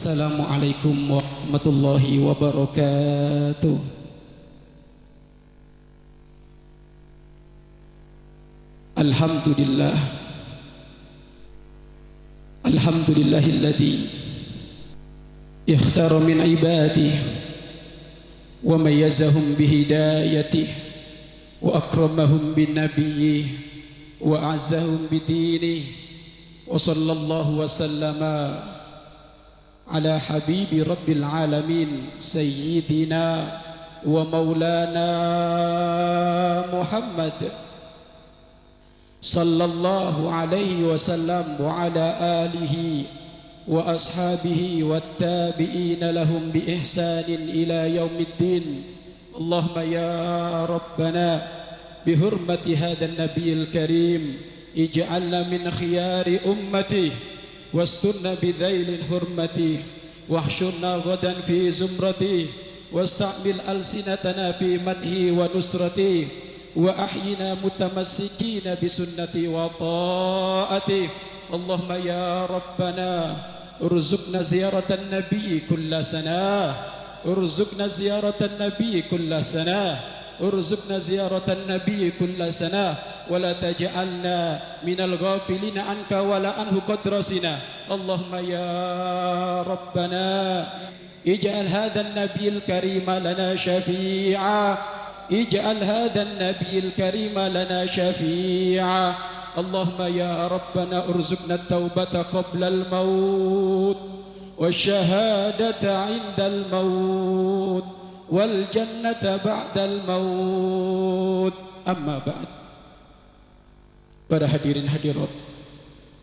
Assalamualaikum warahmatullahi wabarakatuh. Alhamdulillah. Alhamdulillahilladzi ikhtara min ibadihi wa mayyazahum bihidayatihi wa akramahum bin nabiyyihi wa azzahum bidinihi wa sallallahu wa sallama ala habibi rabbil alamin sayyidina wa maulana Muhammad sallallahu alaihi wasallam wa ala alihi wa ashabihi wattabi'ina lahum bi ihsanin ila yaumiddin. Allahumma ya rabbana bi hurmati hadzal nabiyil karim ij'alna min khiyari ummati wasturna bidhailil hurmati wahsyurna ghadan fi zumrati wasta'mil alsinatana fi madhi wa nusrati wa ahyina mutamassikina bisunnati wa ta'ati. Allahumma ya rabbana urzuqna ziyaratan nabi kulla sana, urzuqna ziyaratan nabi kulla sana, urzuqna ziyaratan nabi kulla sana wa la taj'alna minal ghafilina anka wa la anhu qadrasina. Allahumma ya rabbana ij'al hadzal nabiyil karim lana syafi'a, ij'al hadzal nabiyil karim lana syafi'a. Allahumma ya rabbana urzuqna at-taubata qabla al-maut wasyahadata 'indal maut wal jannata ba'dal maut. Amma ba'd. Para hadirin hadirat,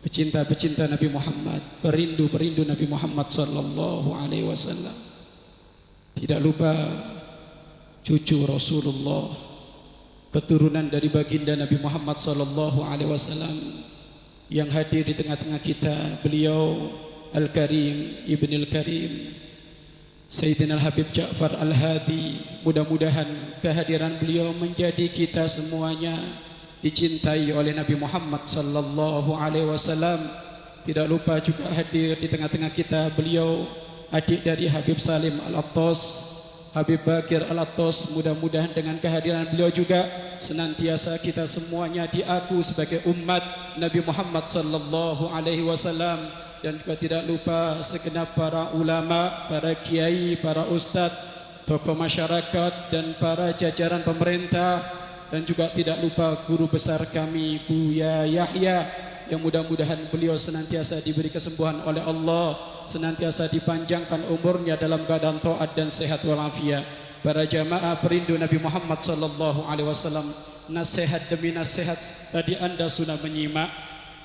pecinta-pecinta Nabi Muhammad, perindu-perindu Nabi Muhammad sallallahu alaihi wasallam. Tidak lupa cucu Rasulullah, keturunan dari baginda Nabi Muhammad sallallahu alaihi wasallam yang hadir di tengah-tengah kita, beliau Al-Karim Ibnul Karim Sayyidina Al-Habib Ja'far Al-Hadi. Mudah-mudahan kehadiran beliau menjadi kita semuanya dicintai oleh Nabi Muhammad sallallahu alaihi wasallam. Tidak lupa juga hadir di tengah-tengah kita beliau adik dari Habib Salim Al-Attas, Habib Bakir Al-Attas. Mudah-mudahan dengan kehadiran beliau juga senantiasa kita semuanya diaku sebagai umat Nabi Muhammad sallallahu alaihi wasallam. Dan juga tidak lupa segenap para ulama, para kiai, para ustadz, tokoh masyarakat dan para jajaran pemerintah. Dan juga tidak lupa guru besar kami Buya Yahya, yang mudah-mudahan beliau senantiasa diberi kesembuhan oleh Allah, senantiasa dipanjangkan umurnya dalam keadaan taat dan sehat walafiat. Para jamaah perindu Nabi Muhammad sallallahu alaihi wasallam, nasihat demi nasihat tadi Anda sudah menyimak.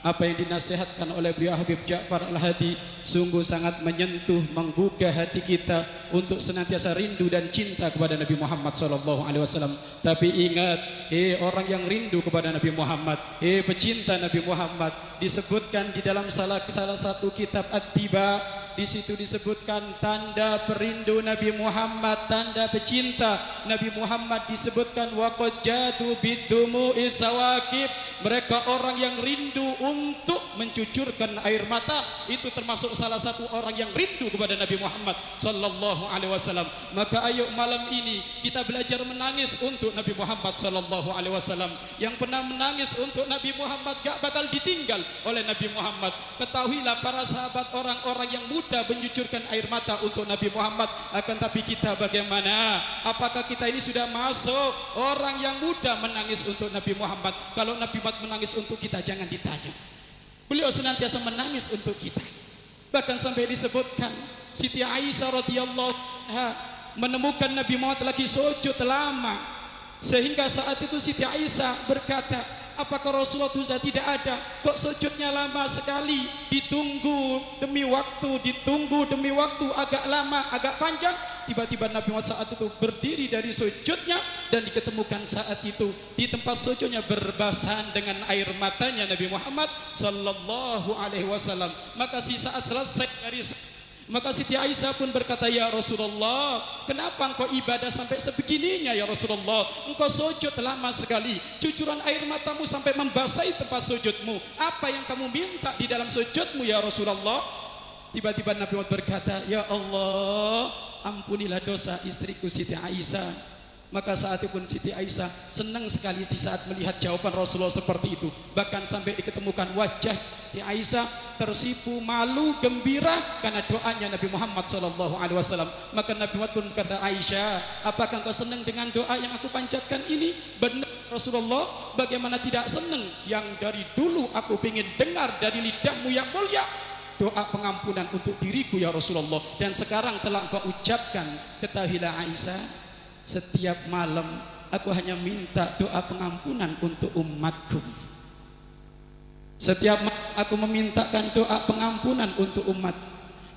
Apa yang dinasihatkan oleh beliau Habib Ja'far Al-Hadi sungguh sangat menyentuh, menggugah hati kita untuk senantiasa rindu dan cinta kepada Nabi Muhammad SAW. Tapi ingat, orang yang rindu kepada Nabi Muhammad, pecinta Nabi Muhammad, disebutkan di dalam salah satu kitab At-Tiba. Di situ disebutkan tanda perindu Nabi Muhammad, tanda pecinta Nabi Muhammad, disebutkan waqad jadu bidumu'i sawakib. Mereka orang yang rindu untuk mencucurkan air mata. Itu termasuk salah satu orang yang rindu kepada Nabi Muhammad sallallahu alaihi wasallam. Maka ayo malam ini kita belajar menangis untuk Nabi Muhammad sallallahu alaihi wasallam. Yang pernah menangis untuk Nabi Muhammad gak bakal ditinggal oleh Nabi Muhammad. Ketahuilah para sahabat, orang-orang yang mudah mencucurkan air mata untuk Nabi Muhammad. Akan tapi kita bagaimana? Apakah kita ini sudah masuk orang yang mudah menangis untuk Nabi Muhammad? Kalau Nabi Muhammad menangis untuk kita, jangan ditanya. Beliau senantiasa menangis untuk kita. Bahkan sampai disebutkan Siti Aisyah radhiyallahu anha menemukan Nabi Muhammad lagi sujud lama, sehingga saat itu Siti Aisyah berkata, apakah Rasulullah sudah tidak ada? Kok sujudnya lama sekali? Ditunggu demi waktu, ditunggu demi waktu, agak lama, agak panjang. Tiba-tiba Nabi Muhammad saat itu berdiri dari sujudnya, dan diketemukan saat itu di tempat sujudnya berbasahan dengan air matanya Nabi Muhammad sallallahu alaihi wasallam. Maka saat selesai dari maka Siti Aisyah pun berkata, ya Rasulullah, kenapa engkau ibadah sampai sebegininya ya Rasulullah? Engkau sujud lama sekali, cucuran air matamu sampai membasahi tempat sujudmu. Apa yang kamu minta di dalam sujudmu ya Rasulullah? Tiba-tiba Nabi Muhammad berkata, ya Allah, ampunilah dosa istriku Siti Aisyah. Maka saat itu pun Siti Aisyah senang sekali di saat melihat jawaban Rasulullah seperti itu. Bahkan sampai diketemukan wajah Siti Aisyah tersipu malu gembira karena doanya Nabi Muhammad SAW. Maka Nabi Muhammad pun berkata, Aisyah, apakah engkau senang dengan doa yang aku panjatkan ini? Benar Rasulullah, bagaimana tidak senang? Yang dari dulu aku ingin dengar dari lidahmu yang mulia doa pengampunan untuk diriku ya Rasulullah, dan sekarang telah engkau ucapkan. Ketahuilah Aisyah, setiap malam aku hanya minta doa pengampunan untuk umatku. Setiap malam aku memintakan doa pengampunan untuk umat.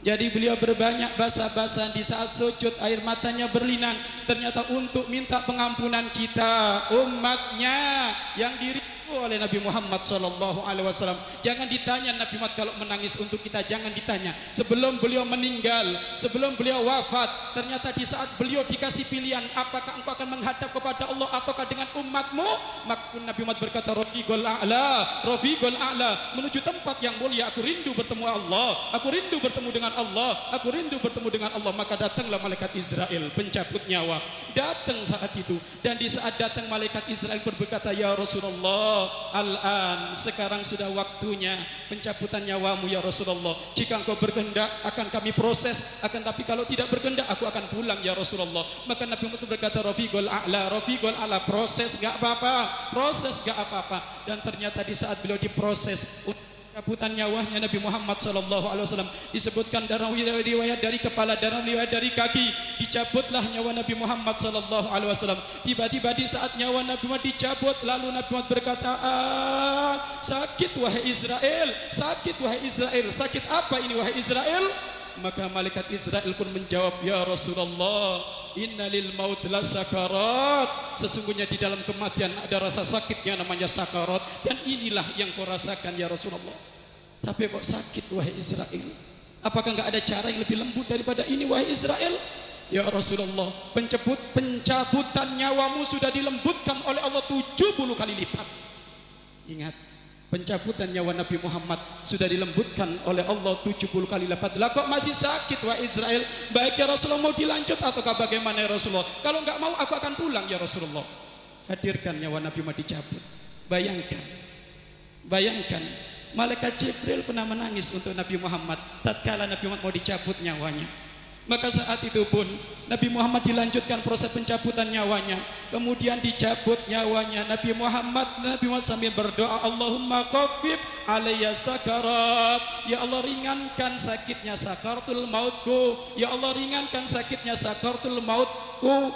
Jadi beliau berbanyak basa-basa di saat sujud, air matanya berlinang, ternyata untuk minta pengampunan kita, umatnya yang diri oleh Nabi Muhammad SAW. Jangan ditanya Nabi Muhammad kalau menangis untuk kita, jangan ditanya. Sebelum beliau meninggal, sebelum beliau wafat, ternyata di saat beliau dikasih pilihan, apakah engkau akan menghadap kepada Allah ataukah dengan umatmu? Maka Nabi Muhammad berkata, Rafiqul A'la, Rafiqul A'la, menuju tempat yang mulia. Aku rindu bertemu Allah, aku rindu bertemu dengan Allah, aku rindu bertemu dengan Allah. Maka datanglah malaikat Israel, pencabut nyawa, datang saat itu. Dan di saat datang malaikat Israel berkata, ya Rasulullah, al-an, sekarang sudah waktunya pencabutan nyawamu ya Rasulullah. Jika engkau berkehendak akan kami proses, akan tapi kalau tidak berkehendak aku akan pulang ya Rasulullah. Maka Nabi Muhammad berkata, Rafiqul A'la, Rafiqul A'la, proses gak apa-apa, proses gak apa-apa. Dan ternyata di saat beliau diproses pencabutan nyawanya Nabi Muhammad SAW, disebutkan dalam riwayat dari kepala, dalam riwayat dari kaki, dicabutlah nyawa Nabi Muhammad SAW. Tiba-tiba di saat nyawa Nabi Muhammad dicabut, lalu Nabi Muhammad berkata, sakit wahai Israel, sakit wahai Israel, sakit apa ini wahai Israel? Maka malaikat Israel pun menjawab, ya Rasulullah, inna lil maut la sakarat, sesungguhnya di dalam kematian ada rasa sakitnya namanya sakarat, dan inilah yang kau rasakan ya Rasulullah. Tapi kok sakit wahai Israel? Apakah enggak ada cara yang lebih lembut daripada ini wahai Israel? Ya Rasulullah, pencabutan nyawamu sudah dilembutkan oleh Allah 70 kali lipat. Ingat, pencabutan nyawa Nabi Muhammad sudah dilembutkan oleh Allah 70 kali lipat. Lah kok masih sakit wahai Israel? Baik ya Rasulullah, mau dilanjut ataukah bagaimana ya Rasulullah? Kalau enggak mau aku akan pulang ya Rasulullah. Hadirkan nyawa Nabi Muhammad dicabut. Bayangkan, malaikat Jibril pernah menangis untuk Nabi Muhammad tatkala Nabi Muhammad mau dicabut nyawanya. Maka saat itu pun Nabi Muhammad dilanjutkan proses pencabutan nyawanya. Kemudian dicabut nyawanya Nabi Muhammad sambil berdoa, Allahumma khafif alayya sakarat, ya Allah ringankan sakitnya sakaratul mautku, ya Allah ringankan sakitnya sakaratul mautku.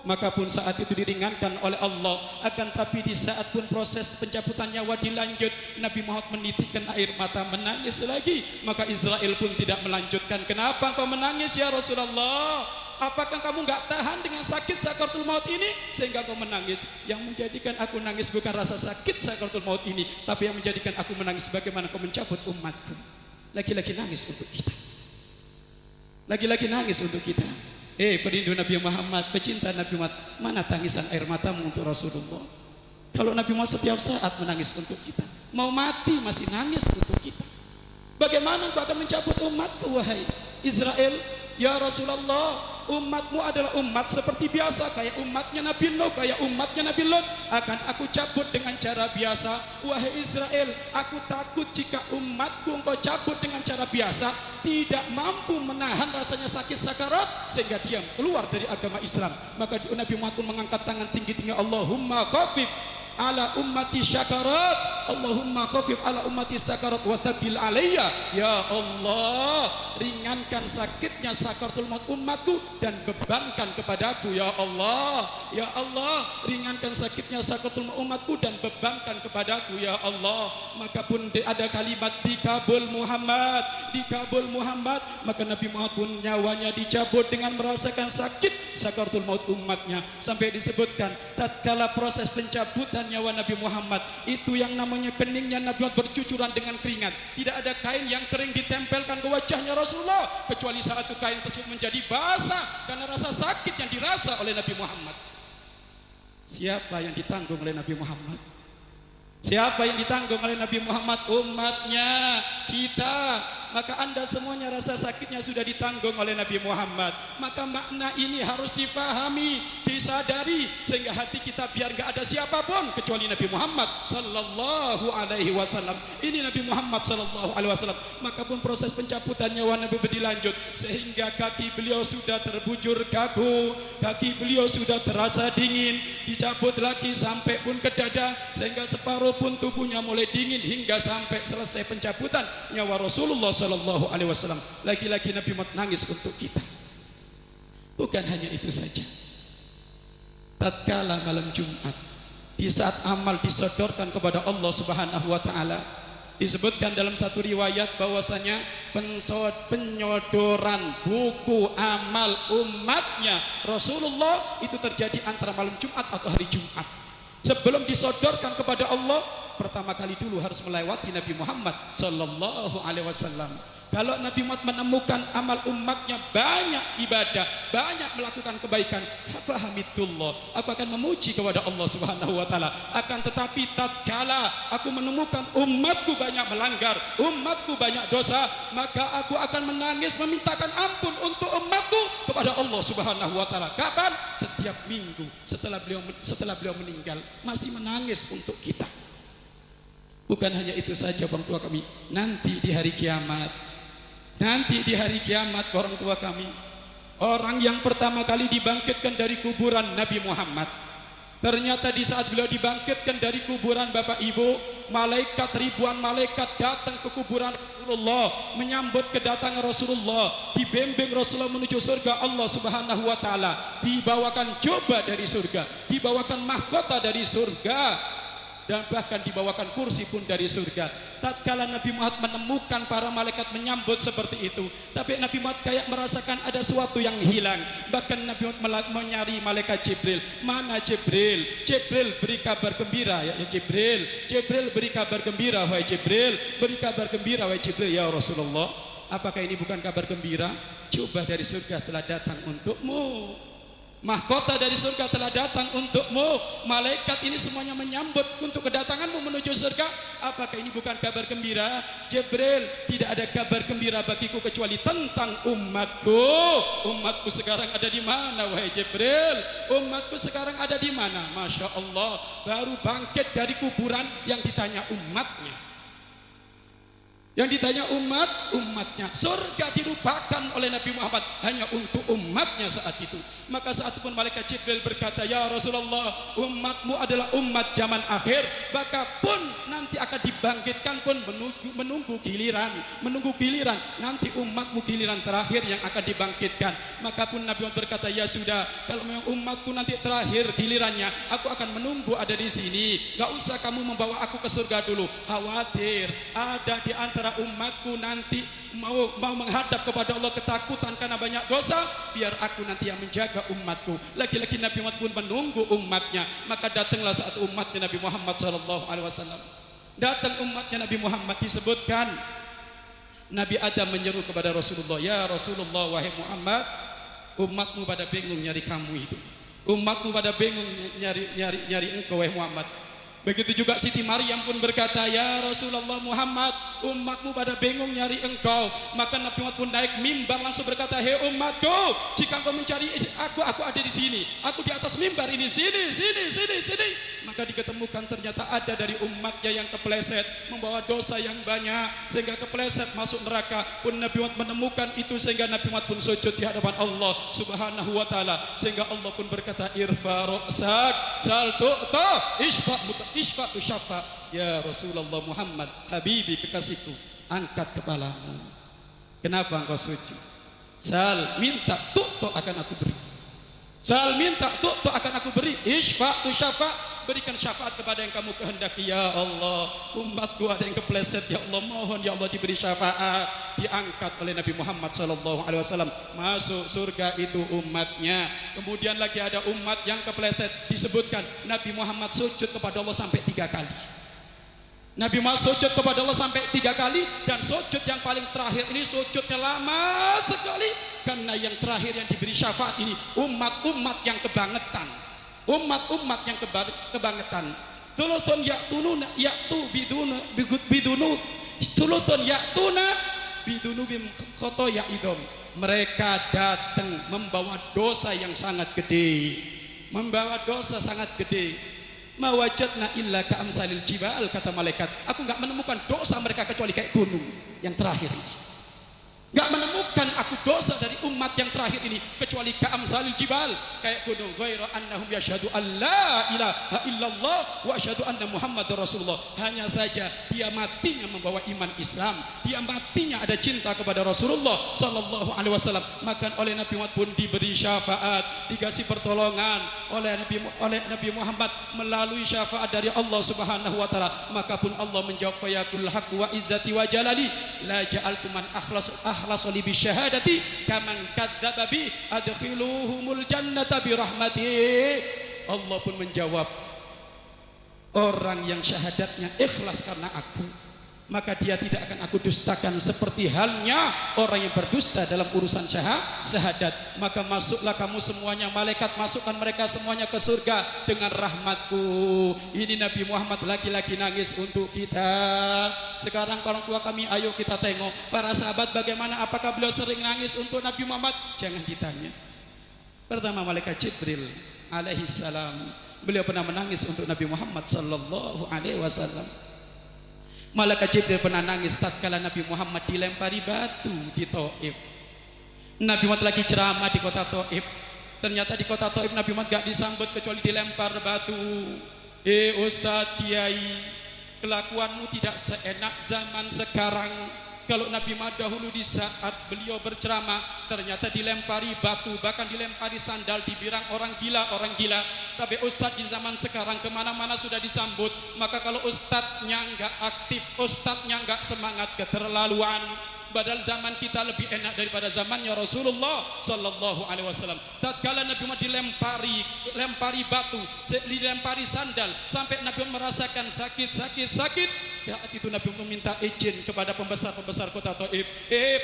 Maka pun saat itu diringankan oleh Allah. Akan tapi di saat pun proses pencabutan nyawa dilanjut, Nabi Muhammad menitikkan air mata, menangis lagi. Maka Israel pun tidak melanjutkan. Kenapa engkau menangis ya Rasulullah? Apakah kamu enggak tahan dengan sakit sakaratul maut ini sehingga kau menangis? Yang menjadikan aku nangis bukan rasa sakit sakaratul maut ini, tapi yang menjadikan aku menangis bagaimana kau mencabut umatku. Lagi-lagi nangis untuk kita. Lagi-lagi nangis untuk kita. Perindu Nabi Muhammad, pecinta Nabi Muhammad, mana tangisan air matamu untuk Rasulullah? Kalau Nabi Muhammad setiap saat menangis untuk kita, mau mati masih nangis untuk kita, bagaimana engkau akan mencabut umatku wahai Israel? Ya Rasulullah, umatmu adalah umat seperti biasa, kayak umatnya Nabi Nuh, kayak umatnya Nabi Lot. Akan aku cabut dengan cara biasa. Wahai Israel, aku takut jika umatku engkau cabut dengan cara biasa, tidak mampu menahan rasanya sakit sakarat sehingga dia keluar dari agama Islam. Maka Nabi Muhammad pun mengangkat tangan tinggi-tinggi, Allahumma khafif ala ummati syakarat, Allahumma khafif ala ummati syakarat wa thabil alayya, ya Allah ringankan sakitnya sakaratul maut umatku dan bebankan kepadaku ya Allah. Ya Allah ringankan sakitnya sakaratul maut umatku dan bebankan kepadaku ya Allah. Maka pun ada kalimat dikabul Muhammad, dikabul Muhammad. Maka Nabi Muhammad pun nyawanya dicabut dengan merasakan sakit sakaratul maut umatnya, sampai disebutkan tatkala proses pencabutan nyawa Nabi Muhammad itu yang namanya keningnya Nabi Muhammad bercucuran dengan keringat. Tidak ada kain yang kering ditempelkan ke wajahnya Rasulullah, kecuali saat itu kain tersebut menjadi basah karena rasa sakit yang dirasa oleh Nabi Muhammad. Siapa yang ditanggung oleh Nabi Muhammad? Siapa yang ditanggung oleh Nabi Muhammad? Umatnya, kita. maka Anda semuanya rasa sakitnya sudah ditanggung oleh Nabi Muhammad. Maka makna ini harus difahami, disadari, sehingga hati kita biar gak ada siapapun kecuali Nabi Muhammad sallallahu alaihi wasallam. Ini Nabi Muhammad sallallahu alaihi wasallam. Maka pun proses pencabutan nyawa Nabi berlanjut sehingga kaki beliau sudah terbujur kaku, kaki beliau sudah terasa dingin, dicabut lagi sampai pun ke dada, sehingga separuh pun tubuhnya mulai dingin hingga sampai selesai pencabutan nyawa Rasulullah sallallahu alaihi wasallam. Lagi-lagi Nabi Muhammad nangis untuk kita. Bukan hanya itu saja. Tatkala malam Jumat, di saat amal disodorkan kepada Allah Subhanahu wa taala, disebutkan dalam satu riwayat bahwasanya penyodoran buku amal umatnya Rasulullah itu terjadi antara malam Jumat atau hari Jumat. Sebelum disodorkan kepada Allah, pertama kali dulu harus melewati Nabi Muhammad sallallahu alaihi wasallam. Kalau Nabi Muhammad menemukan amal umatnya banyak ibadah, banyak melakukan kebaikan, fahamidullah, aku akan memuji kepada Allah Subhanahu wa taala. Akan tetapi tatkala aku menemukan umatku banyak melanggar, umatku banyak dosa, maka aku akan menangis memintakan ampun untuk umatku kepada Allah Subhanahu wa taala. Kapan? Setiap minggu setelah beliau meninggal, masih menangis untuk kita. Bukan hanya itu saja orang tua kami, nanti di hari kiamat, orang tua kami, orang yang pertama kali dibangkitkan dari kuburan Nabi Muhammad, ternyata di saat beliau dibangkitkan dari kuburan bapak ibu, ribuan malaikat datang ke kuburan Rasulullah, menyambut kedatangan Rasulullah, dibimbing Rasulullah menuju surga Allah Subhanahu wa taala, dibawakan jubah dari surga, dibawakan mahkota dari surga, dan bahkan dibawakan kursi pun dari surga. Tatkala Nabi Muhammad menemukan para malaikat menyambut seperti itu, tapi Nabi Muhammad kayak merasakan ada sesuatu yang hilang. Bahkan Nabi Muhammad menyari malaikat Jibril. Mana Jibril? Jibril beri kabar gembira ya Jibril. Jibril beri kabar gembira wahai Jibril. Beri kabar gembira wahai Jibril. Ya Rasulullah, apakah ini bukan kabar gembira? Jubah dari surga telah datang untukmu, mahkota dari surga telah datang untukmu, malaikat ini semuanya menyambut untuk kedatanganmu menuju surga. Apakah ini bukan kabar gembira? Jibril, tidak ada kabar gembira bagiku kecuali tentang umatku. Umatku sekarang ada di mana wahai Jibril? Umatku sekarang ada di mana? Masya Allah, baru bangkit dari kuburan yang ditanya umatnya. Yang ditanya umatnya. Surga dilupakan oleh Nabi Muhammad hanya untuk umatnya saat itu. Maka saat itu pun malaikat Jibril berkata, ya Rasulullah, umatmu adalah umat zaman akhir, maka pun nanti akan dibangkitkan pun menunggu giliran. Nanti umatmu giliran terakhir yang akan dibangkitkan. Maka pun Nabi Muhammad berkata, ya sudah, kalau memang umatku nanti terakhir gilirannya, aku akan menunggu ada di sini. Gak usah kamu membawa aku ke surga dulu. Khawatir ada di antara umatku nanti mau menghadap kepada Allah ketakutan karena banyak dosa, biar aku nanti yang menjaga umatku. Lagi-lagi Nabi Muhammad pun menunggu umatnya. Maka datanglah saat umatnya Nabi Muhammad SAW. Datang umatnya Nabi Muhammad, disebutkan Nabi Adam menyeru kepada Rasulullah, ya Rasulullah, wahai Muhammad, umatmu pada bingung nyari kamu itu. Umatmu pada bingung nyari engkau wahai Muhammad. Begitu juga Siti Maryam pun berkata, ya Rasulullah Muhammad, umatmu pada bingung nyari engkau. Maka Nabi Muhammad pun naik mimbar langsung berkata, hei umatku, jika engkau mencari aku ada di sini, aku di atas mimbar ini, sini. Maka diketemukan ternyata ada dari umatnya yang kepleset, membawa dosa yang banyak sehingga kepleset masuk neraka. Pun Nabi Muhammad menemukan itu sehingga Nabi Muhammad pun sujud di hadapan Allah Subhanahu wa taala, sehingga Allah pun berkata, irfa ra'sak sal tu'ta isfa'u syafa. Ya Rasulullah Muhammad, habibi kekasihku, angkat kepalamu. Kenapa engkau sujud? Sal, minta, tu'to akan aku beri. Sal, minta, tu'to akan aku beri. Isfa'u syafa, berikan syafaat kepada yang kamu kehendaki. Ya Allah, umatku ada yang kepleset, ya Allah, mohon ya Allah diberi syafaat. Diangkat oleh Nabi Muhammad SAW, masuk surga itu umatnya. Kemudian lagi ada umat yang kepleset, disebutkan Nabi Muhammad sujud kepada Allah sampai 3 kali. Nabi Muhammad sujud kepada Allah sampai 3 kali, dan sujud yang paling terakhir ini sujudnya lama sekali, karena yang terakhir yang diberi syafaat ini umat-umat yang kebangetan. Umat-umat yang kebangetan. Thuluthun ya'tunu ya'tu bidunu, thuluthun ya'tuna bidunubim khotoya idom. Mereka datang membawa dosa yang sangat gede, membawa dosa sangat gede. Ma wajadna illa ka'amsalil jibal, kata malaikat, aku enggak menemukan dosa mereka kecuali kayak gunung yang terakhir ini. Enggak menemukan aku dosa dari umat yang terakhir ini kecuali ka'amsalil jibal, kayak gunung. Ghairu annahum yashhadu alla ilaha illallah wa asyhadu anna muhammadar rasulullah. Hanya saja dia matinya membawa iman Islam, dia matinya ada cinta kepada Rasulullah sallallahu alaihi wasallam. Maka oleh Nabi Muhammad pun diberi syafaat, dikasih pertolongan oleh Nabi Muhammad melalui syafaat dari Allah Subhanahu wa taala. Maka pun Allah menjawab, fa yaqul haqq wa izzati wa jalali la ja'altu man akhlasu li bisyahadati kaman kadzdzaba bi adkhiluhumul jannata bi rahmati. Allah pun menjawab, orang yang syahadatnya ikhlas karena aku, maka dia tidak akan aku dustakan seperti halnya orang yang berdusta dalam urusan syahadat. Maka masuklah kamu semuanya, malaikat masukkan mereka semuanya ke surga dengan rahmatku. Ini Nabi Muhammad lagi-lagi nangis untuk kita. Sekarang orang tua kami, ayo kita tengok para sahabat bagaimana, apakah beliau sering nangis untuk Nabi Muhammad? Jangan ditanya. Pertama malaikat Jibril alaihi salam, beliau pernah menangis untuk Nabi Muhammad sallallahu alaihi wasallam. Malaikat Jibril pernah nangis tatkala Nabi Muhammad dilempari batu di Taif. Nabi Muhammad lagi ceramah di kota Taif. Ternyata di kota Taif Nabi Muhammad gak disambut kecuali dilempar batu. Ustadz Kiai, kelakuanmu tidak seenak zaman sekarang. Kalau Nabi Muhammad dahulu di saat beliau berceramah ternyata dilempari batu, bahkan dilempari sandal, dibilang orang gila. Tapi ustadz di zaman sekarang kemana-mana sudah disambut. Maka kalau ustadznya nggak aktif, ustadznya nggak semangat, keterlaluan. Padahal zaman kita lebih enak daripada zamannya Rasulullah sallallahu alaihi wasallam. Tatkala Nabi Muhammad dilempari batu, dilempari sandal sampai Nabi Muhammad merasakan sakit. Ya, itu Nabi Muhammad minta izin kepada pembesar-pembesar kota Taif.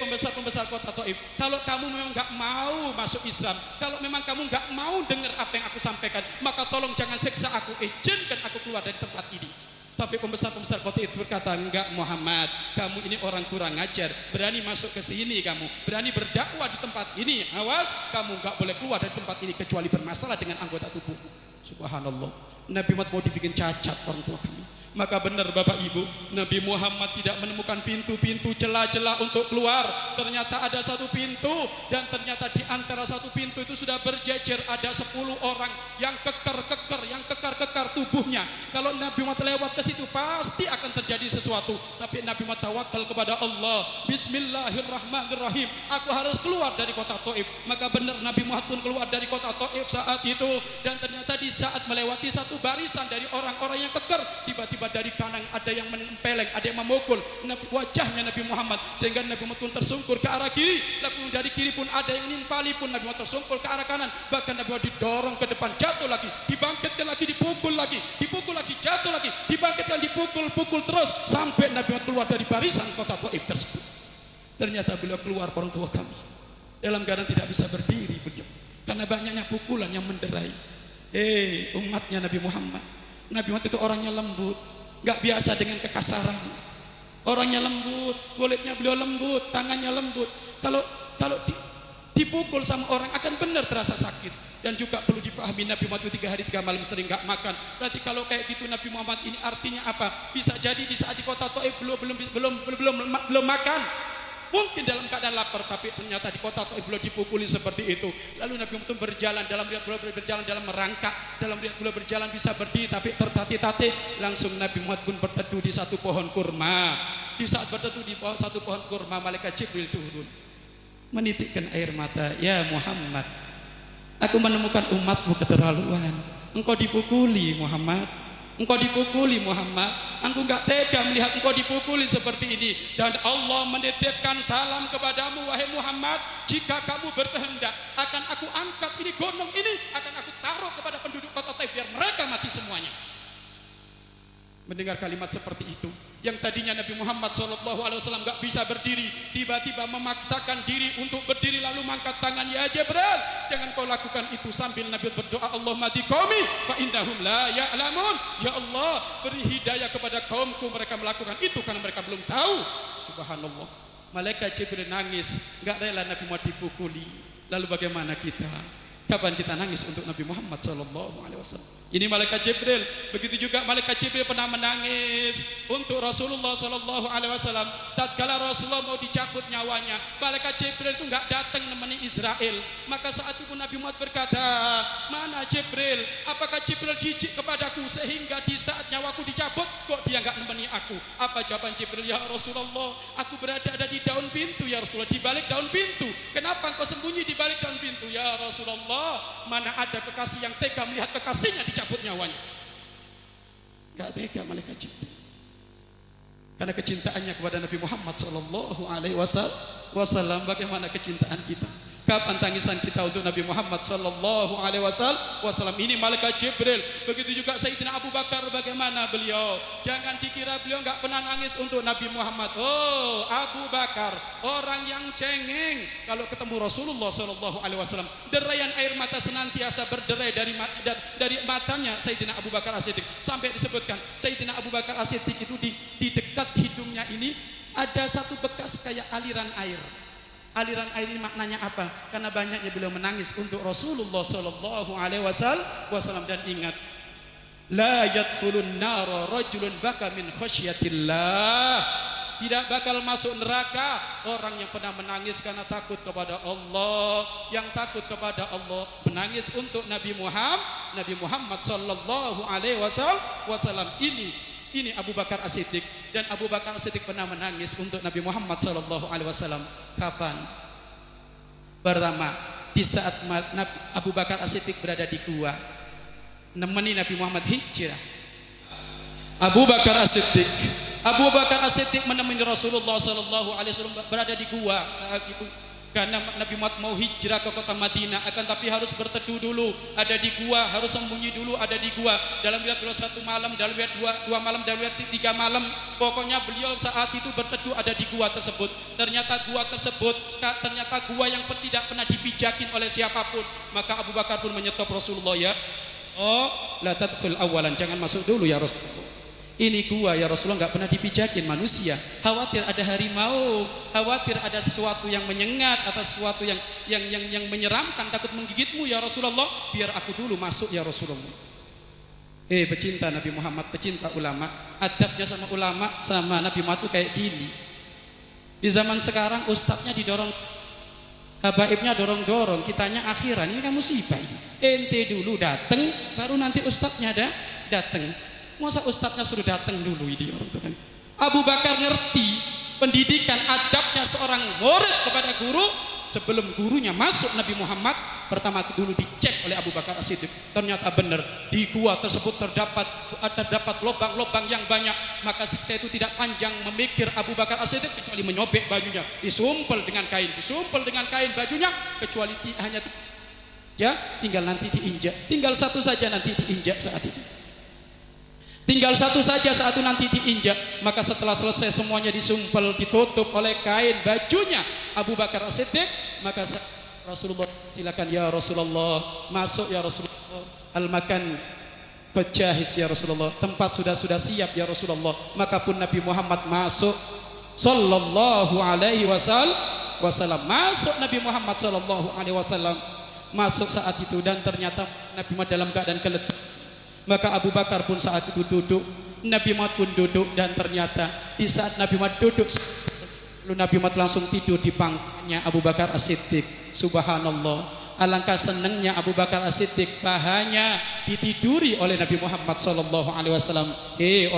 Pembesar-pembesar kota Taif, kalau kamu memang enggak mau masuk Islam, kalau memang kamu enggak mau dengar apa yang aku sampaikan, maka tolong jangan siksa aku, izinkan aku keluar dari tempat ini. Tapi pembesar-pembesar kota itu berkata, enggak Muhammad, kamu ini orang kurang ajar, berani masuk ke sini, kamu berani berdakwah di tempat ini, awas, kamu enggak boleh keluar dari tempat ini kecuali bermasalah dengan anggota tubuhmu. Subhanallah, Nabi Muhammad mau dibikin cacat orang tua kami. Maka benar Bapak Ibu, Nabi Muhammad tidak menemukan pintu-pintu celah-celah untuk keluar. Ternyata ada satu pintu, dan ternyata di antara satu pintu itu sudah berjejer ada 10 orang yang kekar tubuhnya. Kalau Nabi Muhammad lewat ke situ pasti akan terjadi sesuatu. Tapi Nabi Muhammad tawakal kepada Allah. Bismillahirrahmanirrahim, aku harus keluar dari kota Taif. Maka benar Nabi Muhammad pun keluar dari kota Taif saat itu. Dan ternyata di saat melewati satu barisan dari orang-orang yang kekar, tiba-tiba dari kanan ada yang menempeleng, ada yang memukul wajahnya Nabi Muhammad, sehingga Nabi Muhammad pun tersungkur ke arah kiri. Lalu dari kiri pun ada yang nimpali, pun Nabi Muhammad tersungkur ke arah kanan. Bahkan Nabi Muhammad didorong ke depan, jatuh lagi, dibangkitkan lagi, dipukul lagi, jatuh lagi, dibangkitkan, dipukul terus sampai Nabi Muhammad keluar dari barisan kota Taif tersebut. Ternyata beliau keluar, orang tua kami, dalam keadaan tidak bisa berdiri beliau karena banyaknya pukulan yang menderai. Umatnya Nabi Muhammad itu orangnya lembut, gak biasa dengan kekasaran. Orangnya lembut, kulitnya beliau lembut, tangannya lembut. Kalau dipukul sama orang akan benar terasa sakit. Dan juga perlu dipahami, Nabi Muhammad 3 hari 3 malam sering gak makan. Berarti kalau kayak gitu Nabi Muhammad ini artinya apa? Bisa jadi di saat di kota Taif belum makan, mungkin dalam keadaan lapar, tapi ternyata di kota Taif beliau dipukuli seperti itu. Lalu Nabi Muhammad berjalan, dalam riwayat beliau berjalan dalam merangkak, dalam riwayat beliau berjalan bisa berdiri tapi tertatih-tatih. Langsung Nabi Muhammad pun berteduh di satu pohon kurma. Di saat berteduh di satu pohon kurma, malaikat Jibril turun menitikkan air mata. Ya Muhammad, aku menemukan umatmu keterlaluan. Engkau dipukuli Muhammad, engkau dipukuli Muhammad. Aku enggak tega melihat engkau dipukuli seperti ini. Dan Allah menitipkan salam kepadamu wahai Muhammad, jika kamu berkehendak akan aku angkat ini gunung ini, akan aku taruh kepada penduduk kota Taif biar mereka mati semuanya. Mendengar kalimat seperti itu, yang tadinya Nabi Muhammad SAW gak bisa berdiri, tiba-tiba memaksakan diri untuk berdiri, lalu mengangkat tangan. Ya Jibril, jangan kau lakukan itu. Sambil Nabi berdoa, Allahumma hdi qaumi fa innahum la ya'lamun. Ya Allah, beri hidayah kepada kaumku, mereka melakukan itu karena mereka belum tahu. Subhanallah. Malaikat Jibril nangis, nggak rela Nabi Muhammad dipukuli. Lalu bagaimana kita? Kapan kita nangis untuk Nabi Muhammad SAW? Ini malaikat Jibril. Begitu juga malaikat Jibril pernah menangis untuk Rasulullah SAW. Tatkala Rasulullah mau dicabut nyawanya, malaikat Jibril itu nggak datang nemeni Israel. Maka saat itu Nabi Muhammad berkata, mana Jibril? Apakah Jibril jijik kepadaku sehingga di saat nyawaku dicabut kok dia nggak nemeni aku? Apa jawaban Jibril? Ya Rasulullah, aku ada di daun pintu ya Rasulullah, di balik daun pintu. Kenapa engkau sembunyi di balik daun pintu? Ya Rasulullah, mana ada kekasih yang tega melihat kekasihnya dicabut nyawanya. Gak tega malaikat Jibril, karena kecintaannya kepada Nabi Muhammad SAW. Bagaimana kecintaan kita? Kapan tangisan kita untuk Nabi Muhammad SAW? Ini malaikat Jibril. Begitu juga Sayyidina Abu Bakar, bagaimana beliau? Jangan dikira beliau nggak pernah nangis untuk Nabi Muhammad. Oh, Abu Bakar orang yang cengeng kalau ketemu Rasulullah SAW. Derayan air mata senantiasa berderai dari matanya Sayyidina Abu Bakar As-Siddiq. Sampai disebutkan Sayyidina Abu Bakar As-Siddiq itu di dekat hidungnya ini ada satu bekas kayak aliran air. Aliran air ini maknanya apa? Karena banyaknya beliau menangis untuk Rasulullah SAW. Dan ingat, la yadkhulun nara rajulun baka min khasyatillah. Tidak bakal masuk neraka orang yang pernah menangis karena takut kepada Allah. Yang takut kepada Allah menangis untuk Nabi Muhammad SAW. Ini Abu Bakar As-Siddiq. Dan Abu Bakar As-Siddiq pernah menangis untuk Nabi Muhammad SAW. Kapan? Pertama, di saat Abu Bakar As-Siddiq berada di gua, nemeni Nabi Muhammad hijrah. Abu Bakar As-Siddiq menemani Rasulullah SAW berada di gua saat itu. Karena Nabi Muhammad mau hijrah ke kota Madinah, akan tapi harus berteduh dulu, ada di gua, harus sembunyi dulu, ada di gua. Dalam riwayat beliau 1 malam, dalam riwayat 2 malam, dalam riwayat 3 malam. Pokoknya beliau saat itu berteduh ada di gua tersebut. Ternyata gua yang tidak pernah dipijakin oleh siapapun. Maka Abu Bakar pun menyetop Rasulullah, ya, oh, la tadkhul awalan, jangan masuk dulu ya Rasulullah. Ini gua ya Rasulullah nggak pernah dipijakin manusia. Khawatir ada harimau, khawatir ada sesuatu yang menyengat atau sesuatu yang menyeramkan, takut menggigitmu ya Rasulullah. Biar aku dulu masuk ya Rasulullah. Pecinta Nabi Muhammad, pecinta ulama, adabnya sama ulama sama Nabi Muhammad itu kayak gini. Di zaman sekarang ustadznya didorong, habaibnya dorong-dorong, kitanya akhiran. Ini kan musibah ini. Ente dulu dateng, baru nanti ustadznya dateng. Masa ustadznya suruh datang dulu ini orang itu kan. Abu Bakar ngerti pendidikan adabnya seorang murid kepada guru. Sebelum gurunya masuk Nabi Muhammad, pertama dulu dicek oleh Abu Bakar As-Siddiq. Ternyata benar di gua tersebut terdapat lubang-lubang yang banyak. Maka kita itu tidak panjang memikir Abu Bakar As-Siddiq kecuali menyobek bajunya, disumpel dengan kain bajunya, kecuali hanya ya tinggal nanti diinjak. Tinggal satu saja nanti diinjak saat itu. Tinggal satu saja saat itu nanti diinjak. Maka setelah selesai semuanya disumpel, ditutup oleh kain bajunya Abu Bakar As-Siddiq, maka Rasulullah silakan ya Rasulullah, masuk ya Rasulullah. Al-makan pejahis ya Rasulullah, tempat sudah siap ya Rasulullah. Maka pun Nabi Muhammad masuk sallallahu alaihi wasallam. Masuk Nabi Muhammad sallallahu alaihi wasallam masuk saat itu, dan ternyata Nabi Muhammad dalam keadaan keletihan. Maka Abu Bakar pun saat itu duduk, Nabi Muhammad pun duduk, dan ternyata di saat Nabi Muhammad duduk, lalu Nabi Muhammad langsung tidur di pangkuannya Abu Bakar As-Siddiq. Subhanallah, alangkah senangnya Abu Bakar As-Siddiq, pahanya ditiduri oleh Nabi Muhammad SAW.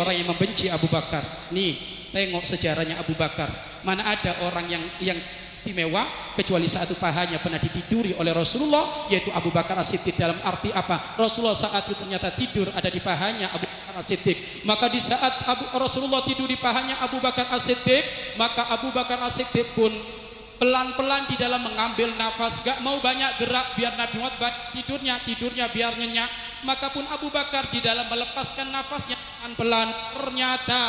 Orang yang membenci Abu Bakar, nih tengok sejarahnya Abu Bakar. Mana ada orang yang istimewa kecuali saat itu pahanya pernah ditiduri oleh Rasulullah, yaitu Abu Bakar As-Siddiq. Dalam arti apa? Rasulullah saat itu ternyata tidur ada di pahanya Abu Bakar As-Siddiq. Maka di saat Rasulullah tidur di pahanya Abu Bakar As-Siddiq, maka Abu Bakar As-Siddiq pun pelan-pelan di dalam mengambil nafas, gak mau banyak gerak biar Nabi Muhammad tidurnya biar nyenyak. Maka pun Abu Bakar di dalam melepaskan nafasnya pelan-pelan, ternyata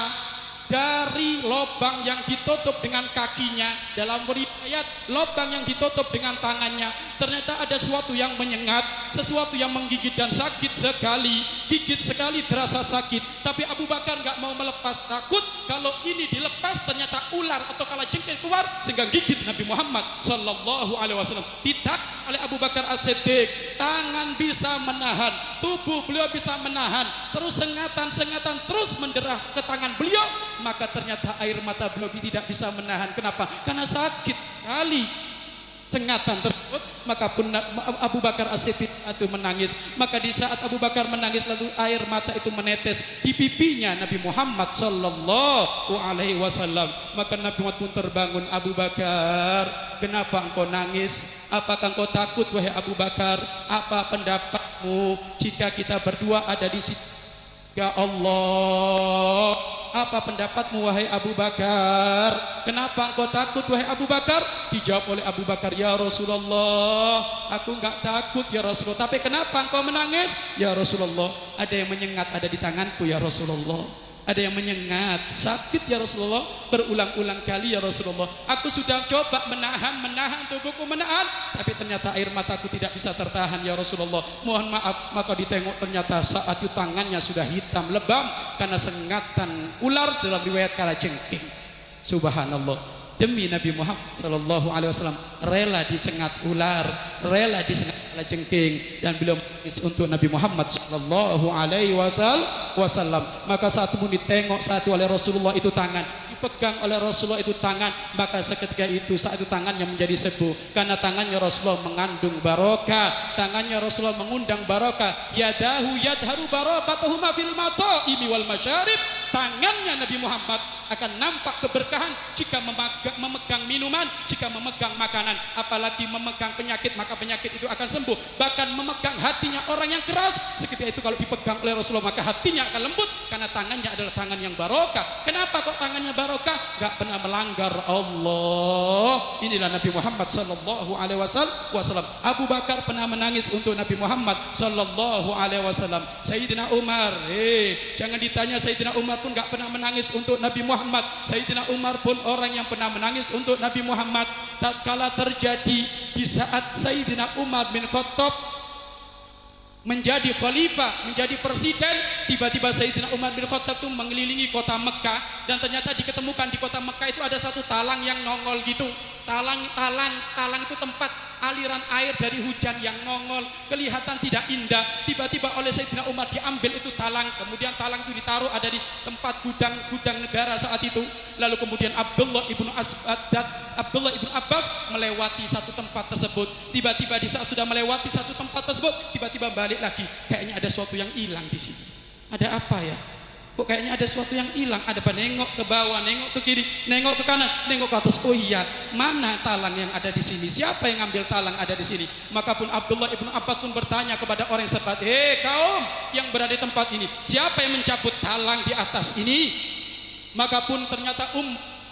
dari lubang yang ditutup dengan kakinya, dalam riwayat lubang yang ditutup dengan tangannya, ternyata ada sesuatu yang menyengat, sesuatu yang menggigit dan sakit sekali, gigit sekali, terasa sakit. Tapi Abu Bakar nggak mau melepas, takut kalau ini dilepas ternyata ular atau kalajengking keluar sehingga gigit Nabi Muhammad Sallallahu Alaihi Wasallam. Tidak oleh Abu Bakar As-Siddiq, tangan bisa menahan, tubuh beliau bisa menahan, terus sengatan terus menderah ke tangan beliau, maka ternyata air mata beliau tidak bisa menahan. Kenapa? Karena sakit kali sengatan tersebut. Maka pun Abu Bakar As-Siddiq itu menangis. Maka di saat Abu Bakar menangis, lalu air mata itu menetes di pipinya Nabi Muhammad Sallallahu Alaihi Wasallam. Maka Nabi Muhammad pun terbangun. Abu Bakar, kenapa engkau nangis? Apakah engkau takut wahai Abu Bakar? Apa pendapatmu jika kita berdua ada di sini? Ya Allah, apa pendapatmu wahai Abu Bakar? Kenapa engkau takut wahai Abu Bakar? Dijawab oleh Abu Bakar, ya Rasulullah, aku enggak takut ya Rasulullah. Tapi kenapa engkau menangis? Ya Rasulullah, ada yang menyengat ada di tanganku ya Rasulullah. Ada yang menyengat, sakit ya Rasulullah, berulang-ulang kali ya Rasulullah. Aku sudah coba menahan tubuhku menahan, tapi ternyata air mataku tidak bisa tertahan ya Rasulullah. Mohon maaf. Maka ditengok ternyata saat itu tangannya sudah hitam lebam karena sengatan ular, dalam riwayat kalajengking. Subhanallah. Demi Nabi Muhammad Sallallahu Alaihi Wasallam rela disengat ular, rela disengat kalajengking, dan beliau menangis untuk Nabi Muhammad Sallallahu Alaihi Wasallam. Maka saat pun ditengok satu oleh Rasulullah itu tangan, dipegang oleh Rasulullah itu tangan, maka seketika itu saat itu tangannya menjadi sembuh karena tangannya Rasulullah mengandung barokah, tangannya Rasulullah mengundang barokah. Yadahu yadharu barakatuhuma fil mataimi wal masyarib. Tangannya Nabi Muhammad akan nampak keberkahan jika memegang minuman, jika memegang makanan, apalagi memegang penyakit, maka penyakit itu akan sembuh. Bahkan memegang hatinya orang yang keras, seketika itu kalau dipegang oleh Rasulullah maka hatinya akan lembut karena tangannya adalah tangan yang barokah. Kenapa kok tangannya barokah? Gak pernah melanggar Allah. Inilah Nabi Muhammad Sallallahu Alaihi Wasallam. Abu Bakar pernah menangis untuk Nabi Muhammad Sallallahu Alaihi Wasallam. Sayyidina Umar, jangan ditanya, Sayyidina Umar pun gak pernah menangis untuk Nabi Muhammad. Sayyidina Umar pun orang yang pernah menangis untuk Nabi Muhammad. Tatkala terjadi di saat Sayyidina Umar bin Khattab menjadi khalifah, menjadi presiden, tiba-tiba Sayyidina Umar bin Khattab itu mengelilingi kota Mekah, dan ternyata diketemukan di kota Mekah itu ada satu talang yang nongol gitu. Talang itu tempat aliran air dari hujan yang nongol, kelihatan tidak indah. Tiba-tiba oleh Sayyidina Umar diambil itu talang, kemudian talang itu ditaruh ada di tempat gudang negara saat itu. Lalu kemudian Abdullah ibnu Abbas melewati satu tempat tersebut. Tiba-tiba di saat sudah melewati satu tempat tersebut, tiba-tiba balik lagi. Kayaknya ada sesuatu yang hilang di sini. Ada apa ya? Kok kayaknya ada sesuatu yang hilang? Ada apa? Nengok ke bawah, nengok ke kiri, nengok ke kanan, nengok ke atas. Oh iya, mana talang yang ada di sini? Siapa yang ngambil talang ada di sini? Maka pun Abdullah ibnu Abbas pun bertanya kepada orang yang sempat, kaum yang berada di tempat ini, siapa yang mencabut talang di atas ini? Maka pun ternyata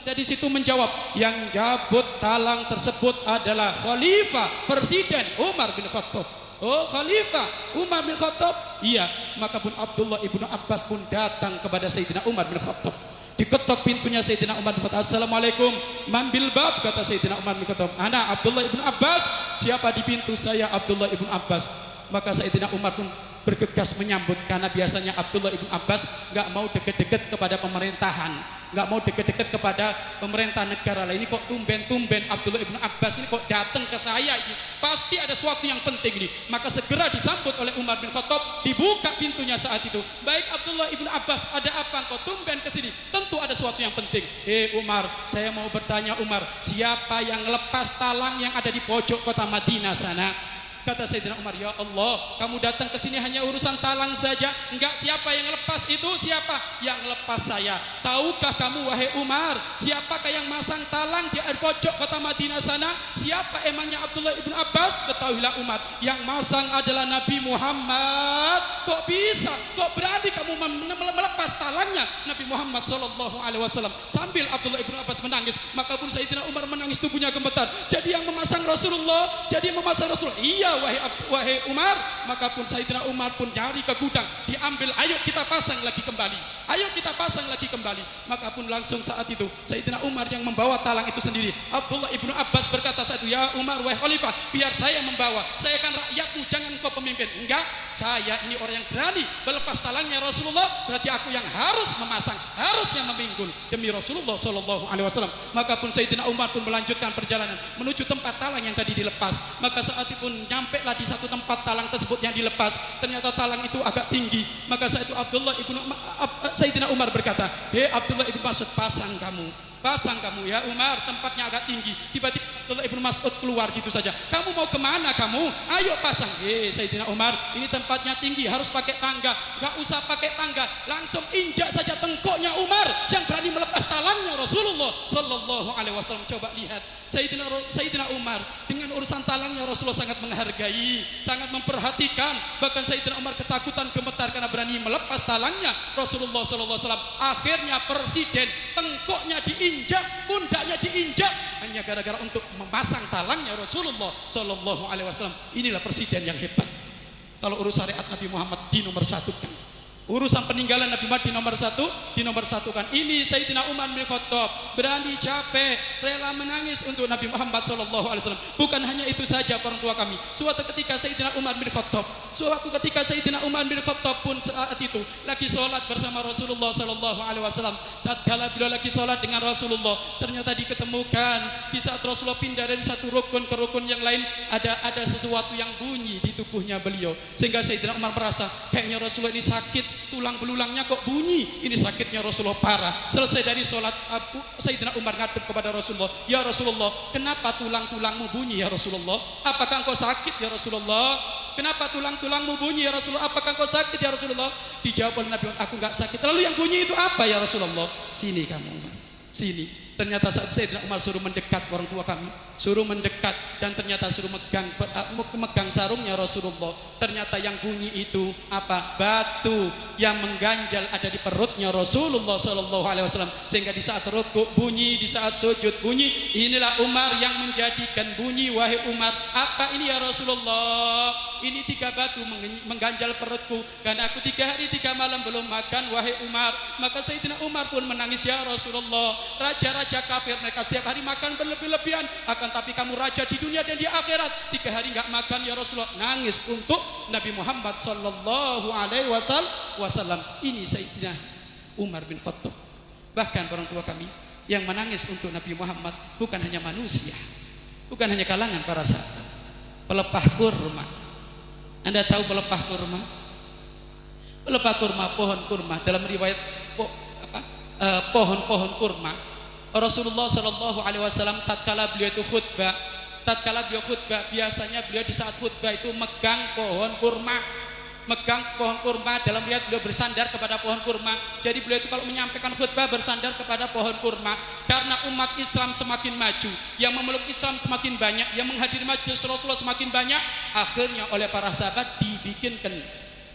dari situ menjawab, yang cabut talang tersebut adalah Khalifah Presiden Umar bin Khattab. Oh, Khalifah Umar bin Khattab? Iya. Maka pun Abdullah ibnu Abbas pun datang kepada Sayyidina Umar bin Khattab. Diketok pintunya Sayyidina Umar bin Khattab. Assalamualaikum, mambil bab, kata Sayyidina Umar bin Khattab. Ana Abdullah ibnu Abbas. Siapa di pintu? Saya Abdullah ibnu Abbas. Maka Sayyidina Umar pun bergegas menyambut, karena biasanya Abdullah ibnu Abbas gak mau deket-deket kepada pemerintahan, gak mau deket-deket kepada pemerintah negara lain. Ini kok tumben-tumben Abdullah ibnu Abbas ini kok datang ke saya ini, pasti ada sesuatu yang penting ini. Maka segera disambut oleh Umar bin Khattab, dibuka pintunya saat itu. Baik Abdullah ibnu Abbas, ada apa kau tumben ke sini? Tentu ada sesuatu yang penting. Umar, saya mau bertanya Umar, siapa yang lepas talang yang ada di pojok kota Madinah sana? Kata Sayyidina Umar, ya Allah, kamu datang ke sini hanya urusan talang saja? Enggak, siapa yang lepas itu? Siapa yang lepas? Saya. Tahukah kamu wahai Umar, siapakah yang masang talang di pojok kota Madinah sana? Siapa emangnya Abdullah ibnu Abbas? Ketahuilah Umar, yang masang adalah Nabi Muhammad. Kok bisa? Kok berani kamu melepas talangnya Nabi Muhammad Sallallahu Alaihi Wasallam? Sambil Abdullah ibnu Abbas menangis, maka pun Sayyidina Umar menangis, tubuhnya gemetar. Jadi yang memasang Rasulullah, jadi yang memasang Rasulullah. Iya guna wahai Umar. Maka pun Sayyidina Umar pun nyari ke gudang, diambil, ayo kita pasang lagi kembali, ayo kita pasang lagi kembali. Maka pun langsung saat itu Sayyidina Umar yang membawa talang itu sendiri. Abdullah ibnu Abbas berkata saat itu, ya Umar wahai khalifah, biar saya membawa, saya kan rakyatmu, jangan kau pemimpin. Enggak, saya ini orang yang berani melepas talangnya Rasulullah, berarti aku yang harus memasang, harus yang memikul demi Rasulullah sallallahu alaihi wasallam. Maka pun Sayyidina Umar pun melanjutkan perjalanan menuju tempat talang yang tadi dilepas. Maka saat itu pun nyampailah di satu tempat talang tersebut yang dilepas. Ternyata talang itu agak tinggi. Maka saat itu Sayyidina Umar berkata, "Hei Abdullah ibnu Mas'ud, pasang kamu ya Umar, tempatnya agak tinggi." Tiba-tiba Abdullah ibnu Mas'ud keluar gitu saja. "Kamu mau kemana kamu? Ayo pasang." Sayyidina Umar, ini tempatnya tinggi, harus pakai tangga. Gak usah pakai tangga, langsung injak saja tengkoknya Umar yang berani melepas talangnya Rasulullah sallallahu alaihi wasallam. Coba lihat Sayyidina Umar dengan urusan talangnya Rasulullah sangat menghargai, sangat memperhatikan. Bahkan Sayyidina Umar ketakutan, gemetar karena berani melepas talangnya Rasulullah sallallahu alaihi wasallam. Akhirnya presiden tengkoknya diinjak, pundaknya diinjak hanya gara-gara untuk memasang talangnya Rasulullah sallallahu alaihi wasallam. Inilah presiden yang hebat. Kalau urus syariat Nabi Muhammad dinomor-satukan. Urusan peninggalan Nabi Muhammad dinomor-satukan. Ini Sayyidina Umar bin Khattab berani, capek, rela menangis untuk Nabi Muhammad sallallahu alaihi wasallam. Bukan hanya itu saja orang tua kami. Suatu ketika Sayyidina Umar bin Khattab pun saat itu lagi sholat bersama Rasulullah sallallahu alaihi wasallam. Tatkala beliau lagi sholat dengan Rasulullah, ternyata diketemukan di saat Rasulullah pindah dari satu rukun ke rukun yang lain, ada sesuatu yang bunyi di tubuhnya beliau, sehingga Sayyidina Umar merasa kayaknya Rasulullah ini sakit, tulang belulangnya kok bunyi, ini sakitnya Rasulullah parah. Selesai dari sholat, Sayyidina Umar ngadep kepada Rasulullah, "Ya Rasulullah, kenapa tulang-tulangmu bunyi ya Rasulullah? Apakah engkau sakit ya Rasulullah? Kenapa tulang-tulangmu bunyi ya Rasulullah? Apakah engkau sakit ya Rasulullah?" Dijawab oleh Nabi, "Aku enggak sakit." "Lalu yang bunyi itu apa ya Rasulullah?" "Sini kamu, sini." Ternyata saat Sayyidina Umar suruh mendekat, orang tua kami suruh mendekat, dan ternyata suruh megang sarungnya Rasulullah. Ternyata yang bunyi itu apa? Batu yang mengganjal ada di perutnya Rasulullah sallallahu alaihi wasallam, sehingga di saat rukuk bunyi, di saat sujud bunyi. Inilah Umar yang menjadikan bunyi. Wahai Umar, apa ini ya Rasulullah? "Ini 3 batu mengganjal perutku karena aku 3 hari 3 malam belum makan, wahai Umar." Maka Sayyidina Umar pun menangis, "Ya Rasulullah, raja kafir mereka setiap hari makan berlebih-lebihan, akan tapi kamu raja di dunia dan di akhirat, 3 hari enggak makan ya Rasulullah." Nangis untuk Nabi Muhammad sallallahu alaihi wasallam. Ini Sayyidina Umar bin Khattab. Bahkan orang tua kami yang menangis untuk Nabi Muhammad bukan hanya manusia, bukan hanya kalangan para sahabat. Pelepah kurma. Anda tahu pelepah kurma? Pelepah kurma, pohon kurma, dalam riwayat pohon-pohon kurma. Rasulullah sallallahu alaihi wasallam tatkala beliau khutbah, biasanya beliau di saat khutbah itu megang pohon kurma. Dalam riwayat beliau bersandar kepada pohon kurma. Jadi beliau itu kalau menyampaikan khutbah bersandar kepada pohon kurma. Karena umat Islam semakin maju, yang memeluk Islam semakin banyak, yang menghadiri majelis Rasulullah semakin banyak, akhirnya oleh para sahabat dibikinkan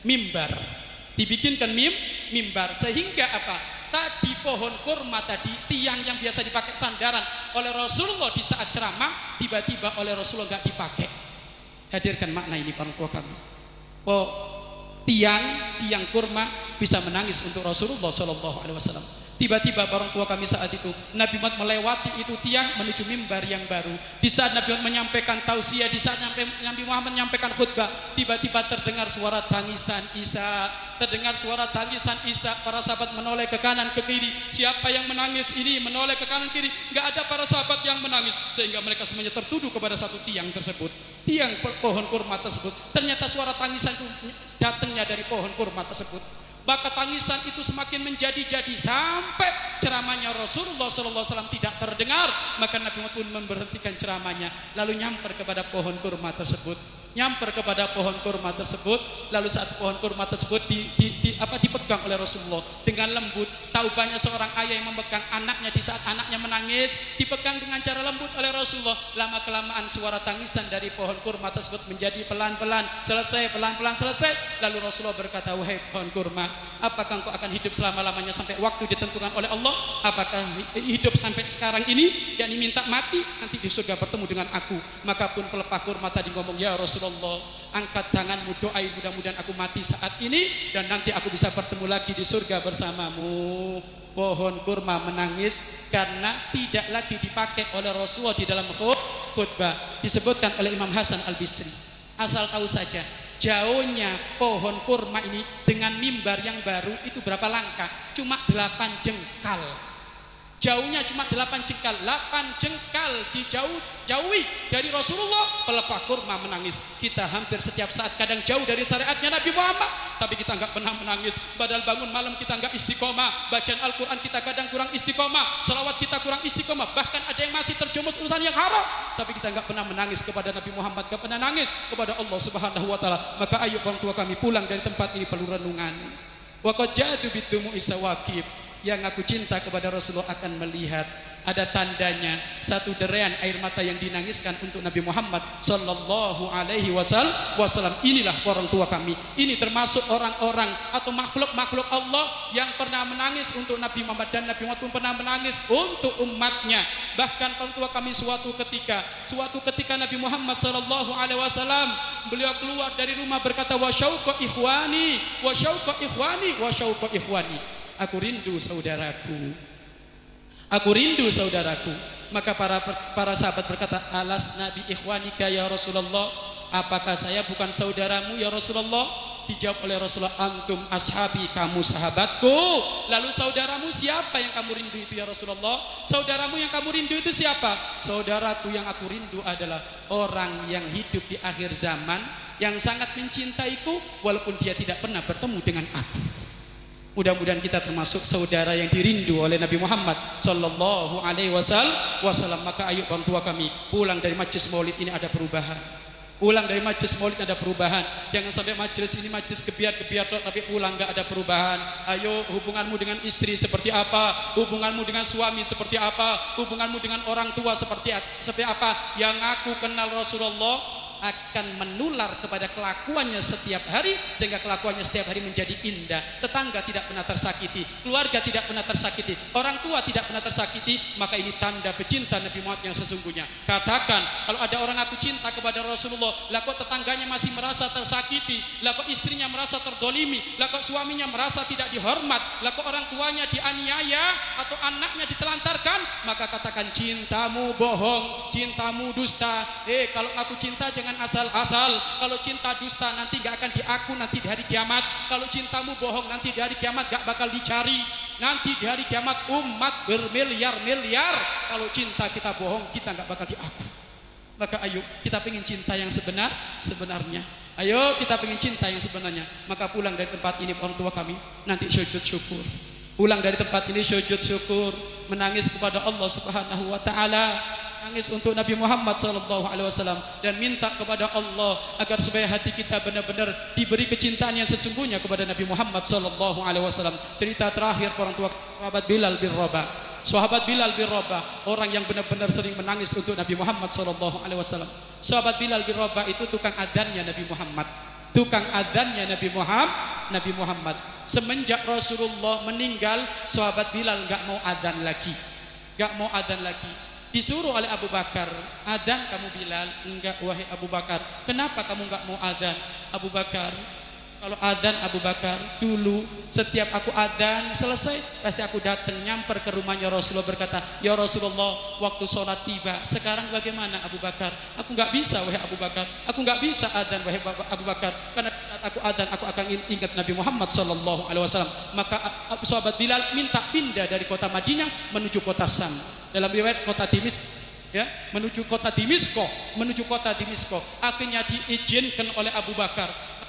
mimbar, sehingga apa? Tadi pohon kurma tadi, tiang yang biasa dipakai sandaran oleh Rasulullah di saat ceramah, tiba-tiba oleh Rasulullah enggak dipakai. Hadirkan makna ini para tua kami. Tiang kurma bisa menangis untuk Rasulullah sallallahu alaihi wasallam. Tiba-tiba orang tua kami saat itu Nabi Muhammad melewati itu tiang menuju mimbar yang baru. Di saat Nabi Muhammad menyampaikan tausiah, di saat Nabi Muhammad menyampaikan khutbah, tiba-tiba terdengar suara tangisan Isa. Para sahabat menoleh ke kanan ke kiri. Siapa yang menangis ini? Menoleh ke kanan kiri, enggak ada para sahabat yang menangis, sehingga mereka semuanya tertuduh kepada satu tiang tersebut, tiang pohon kurma tersebut. Ternyata suara tangisan itu datangnya dari pohon kurma tersebut. Maka tangisan itu semakin menjadi-jadi sampai ceramahnya Rasulullah SAW tidak terdengar. Maka Nabi Muhammad pun memberhentikan ceramahnya, lalu nyamper kepada pohon kurma tersebut. Lalu saat pohon kurma tersebut dipegang oleh Rasulullah dengan lembut. Tahu banyak seorang ayah yang memegang anaknya di saat anaknya menangis, dipegang dengan cara lembut oleh Rasulullah. Lama kelamaan suara tangisan dari pohon kurma tersebut menjadi pelan-pelan selesai. Lalu Rasulullah berkata, "Wahai pohon kurma, apakah engkau akan hidup selama-lamanya sampai waktu ditentukan oleh Allah? Apakah hidup sampai sekarang ini, yakni minta mati, nanti di surga bertemu dengan aku?" Maka pun pelepah kurma tadi ngomong, "Ya Rasulullah, Rasulullah, angkat tanganmu, doai mudah-mudahan aku mati saat ini dan nanti aku bisa bertemu lagi di surga bersamamu. Pohon kurma menangis karena tidak lagi dipakai oleh Rasulullah di dalam khutbah. Disebutkan oleh Imam Hasan Al-Bisri, asal tahu saja jauhnya pohon kurma ini dengan mimbar yang baru itu berapa langkah? Cuma 8 jengkal. Jauhnya cuma 8 jengkal. 8 jengkal dijauhi dari Rasulullah, pelepah kurma menangis. Kita hampir setiap saat kadang jauh dari syariatnya Nabi Muhammad, tapi kita enggak pernah menangis. Padahal bangun malam kita enggak istiqomah, bacaan Al-Quran kita kadang kurang istiqomah, salawat kita kurang istiqomah, bahkan ada yang masih terjumus urusan yang haram, tapi kita enggak pernah menangis kepada Nabi Muhammad, enggak pernah nangis kepada Allah Subhanahu wa taala. Maka ayo orang tua kami pulang dari tempat ini perlu renungan. Wa qad ja'atu bidumu'i sawaqib. Yang aku cinta kepada Rasulullah akan melihat ada tandanya, satu derean air mata yang dinangiskan untuk Nabi Muhammad sallallahu alaihi wasallam. Inilah orang tua kami. Ini termasuk orang-orang atau makhluk-makhluk Allah yang pernah menangis untuk Nabi Muhammad, dan Nabi Muhammad pun pernah menangis untuk umatnya. Bahkan orang tua kami suatu ketika Nabi Muhammad sallallahu alaihi wasallam beliau keluar dari rumah berkata, wa syauqa ikhwani, wa syauqa ikhwani, wa syauqa ikhwani. Aku rindu saudaraku, aku rindu saudaraku. Maka para sahabat berkata, alas nabi ikhwanika ya Rasulullah, apakah saya bukan saudaramu ya Rasulullah? Dijawab oleh Rasulullah, antum ashabi, kamu sahabatku. Lalu saudaramu siapa yang kamu rindu itu ya Rasulullah? Saudaramu yang kamu rindu itu siapa? Saudaraku yang aku rindu adalah orang yang hidup di akhir zaman, yang sangat mencintaiku walaupun dia tidak pernah bertemu dengan aku. Mudah-mudahan kita termasuk saudara yang dirindu oleh Nabi Muhammad sallallahu alaihi wasallam. Maka ayo orang tua kami pulang dari majlis maulid ini ada perubahan. Pulang dari majlis maulid ada perubahan. Jangan sampai majlis ini majlis gebiar-gebiar tapi pulang enggak ada perubahan. Ayo, hubunganmu dengan istri seperti apa? Hubunganmu dengan suami seperti apa? Hubunganmu dengan orang tua seperti apa? Yang aku kenal Rasulullah akan menular kepada kelakuannya setiap hari, sehingga kelakuannya setiap hari menjadi indah. Tetangga tidak pernah tersakiti, keluarga tidak pernah tersakiti, orang tua tidak pernah tersakiti. Maka ini tanda pecinta Nabi Muhammad yang sesungguhnya. Katakan, kalau ada orang aku cinta kepada Rasulullah, lah kok tetangganya masih merasa tersakiti, lah kok istrinya merasa terdolimi, lah kok suaminya merasa tidak dihormat, lah kok orang tuanya dianiaya atau anaknya ditelantarkan, maka katakan cintamu bohong, cintamu dusta. Kalau aku cinta jangan asal-asal. Kalau cinta dusta nanti gak akan diaku nanti di hari kiamat. Kalau cintamu bohong nanti di hari kiamat gak bakal dicari. Nanti di hari kiamat umat bermiliar-miliar. Kalau cinta kita bohong, kita gak bakal diaku. Maka ayo kita pengen cinta yang sebenarnya. Ayo kita pengen cinta yang sebenarnya. Maka pulang dari tempat ini orang tua kami nanti sujud syukur. Pulang dari tempat ini sujud syukur, menangis kepada Allah Subhanahu wa taala, nangis untuk Nabi Muhammad sallallahu alaihi wasallam, dan minta kepada Allah agar supaya hati kita benar-benar diberi kecintaan yang sesungguhnya kepada Nabi Muhammad sallallahu alaihi wasallam. Cerita terakhir orang tua sahabat Bilal bin Rabah. Sahabat Bilal bin Rabah, orang yang benar-benar sering menangis untuk Nabi Muhammad sallallahu alaihi wasallam. Sahabat Bilal bin Rabah itu tukang adzannya Nabi Muhammad. Tukang adzannya Nabi Muhammad. Semenjak Rasulullah meninggal, sahabat Bilal enggak mau adzan lagi. Disuruh oleh Abu Bakar, adzan kamu Bilal. Enggak wahai Abu Bakar. Kenapa kamu enggak mau adzan? Abu Bakar, kalau adzan Abu Bakar, dulu setiap aku adzan selesai pasti aku datang nyamper ke rumahnya Rasulullah berkata, ya Rasulullah waktu sholat tiba. Sekarang bagaimana Abu Bakar? Aku enggak bisa wahai Abu Bakar. Aku enggak bisa adzan wahai Abu Bakar, karena saat aku adzan aku akan ingat Nabi Muhammad sallallahu alaihi wasallam. Maka sahabat Bilal minta pindah dari kota Madinah menuju kota Sam. Dalam riwayat kota menuju kota Dimisko. Akhirnya diizinkan oleh Abu Bakar.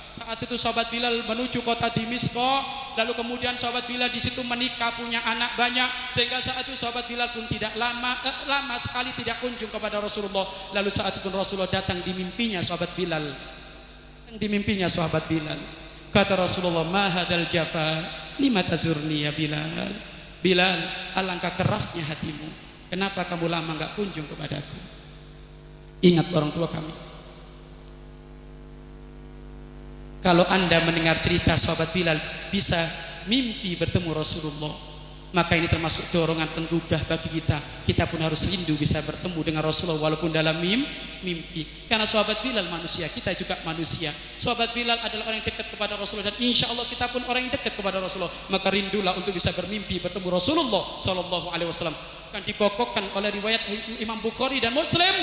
Saat itu sahabat Bilal menuju kota Dimisko, lalu kemudian sahabat Bilal di situ menikah, punya anak banyak, sehingga saat itu sahabat Bilal pun tidak lama sekali tidak kunjung kepada Rasulullah. Lalu saat itu Rasulullah datang di mimpinya sahabat Bilal. Kata Rasulullah, ma hadzal jafa lima tazurni ya Bilal. Bilal, alangkah kerasnya hatimu, kenapa kamu lama enggak kunjung kepadaku? Ingat orang tua kami. Kalau Anda mendengar cerita sahabat Bilal bisa mimpi bertemu Rasulullah, Maka ini termasuk dorongan penggugah bagi kita. Kita pun harus rindu bisa bertemu dengan Rasulullah walaupun dalam mimpi. Karena sahabat Bilal manusia, kita juga manusia. Sahabat Bilal adalah orang yang dekat kepada Rasulullah, dan insya Allah kita pun orang yang dekat kepada Rasulullah. Maka rindulah untuk bisa bermimpi bertemu Rasulullah Sallallahu Alaihi Wasallam. Akan dipokokkan oleh riwayat Imam Bukhari dan Muslim.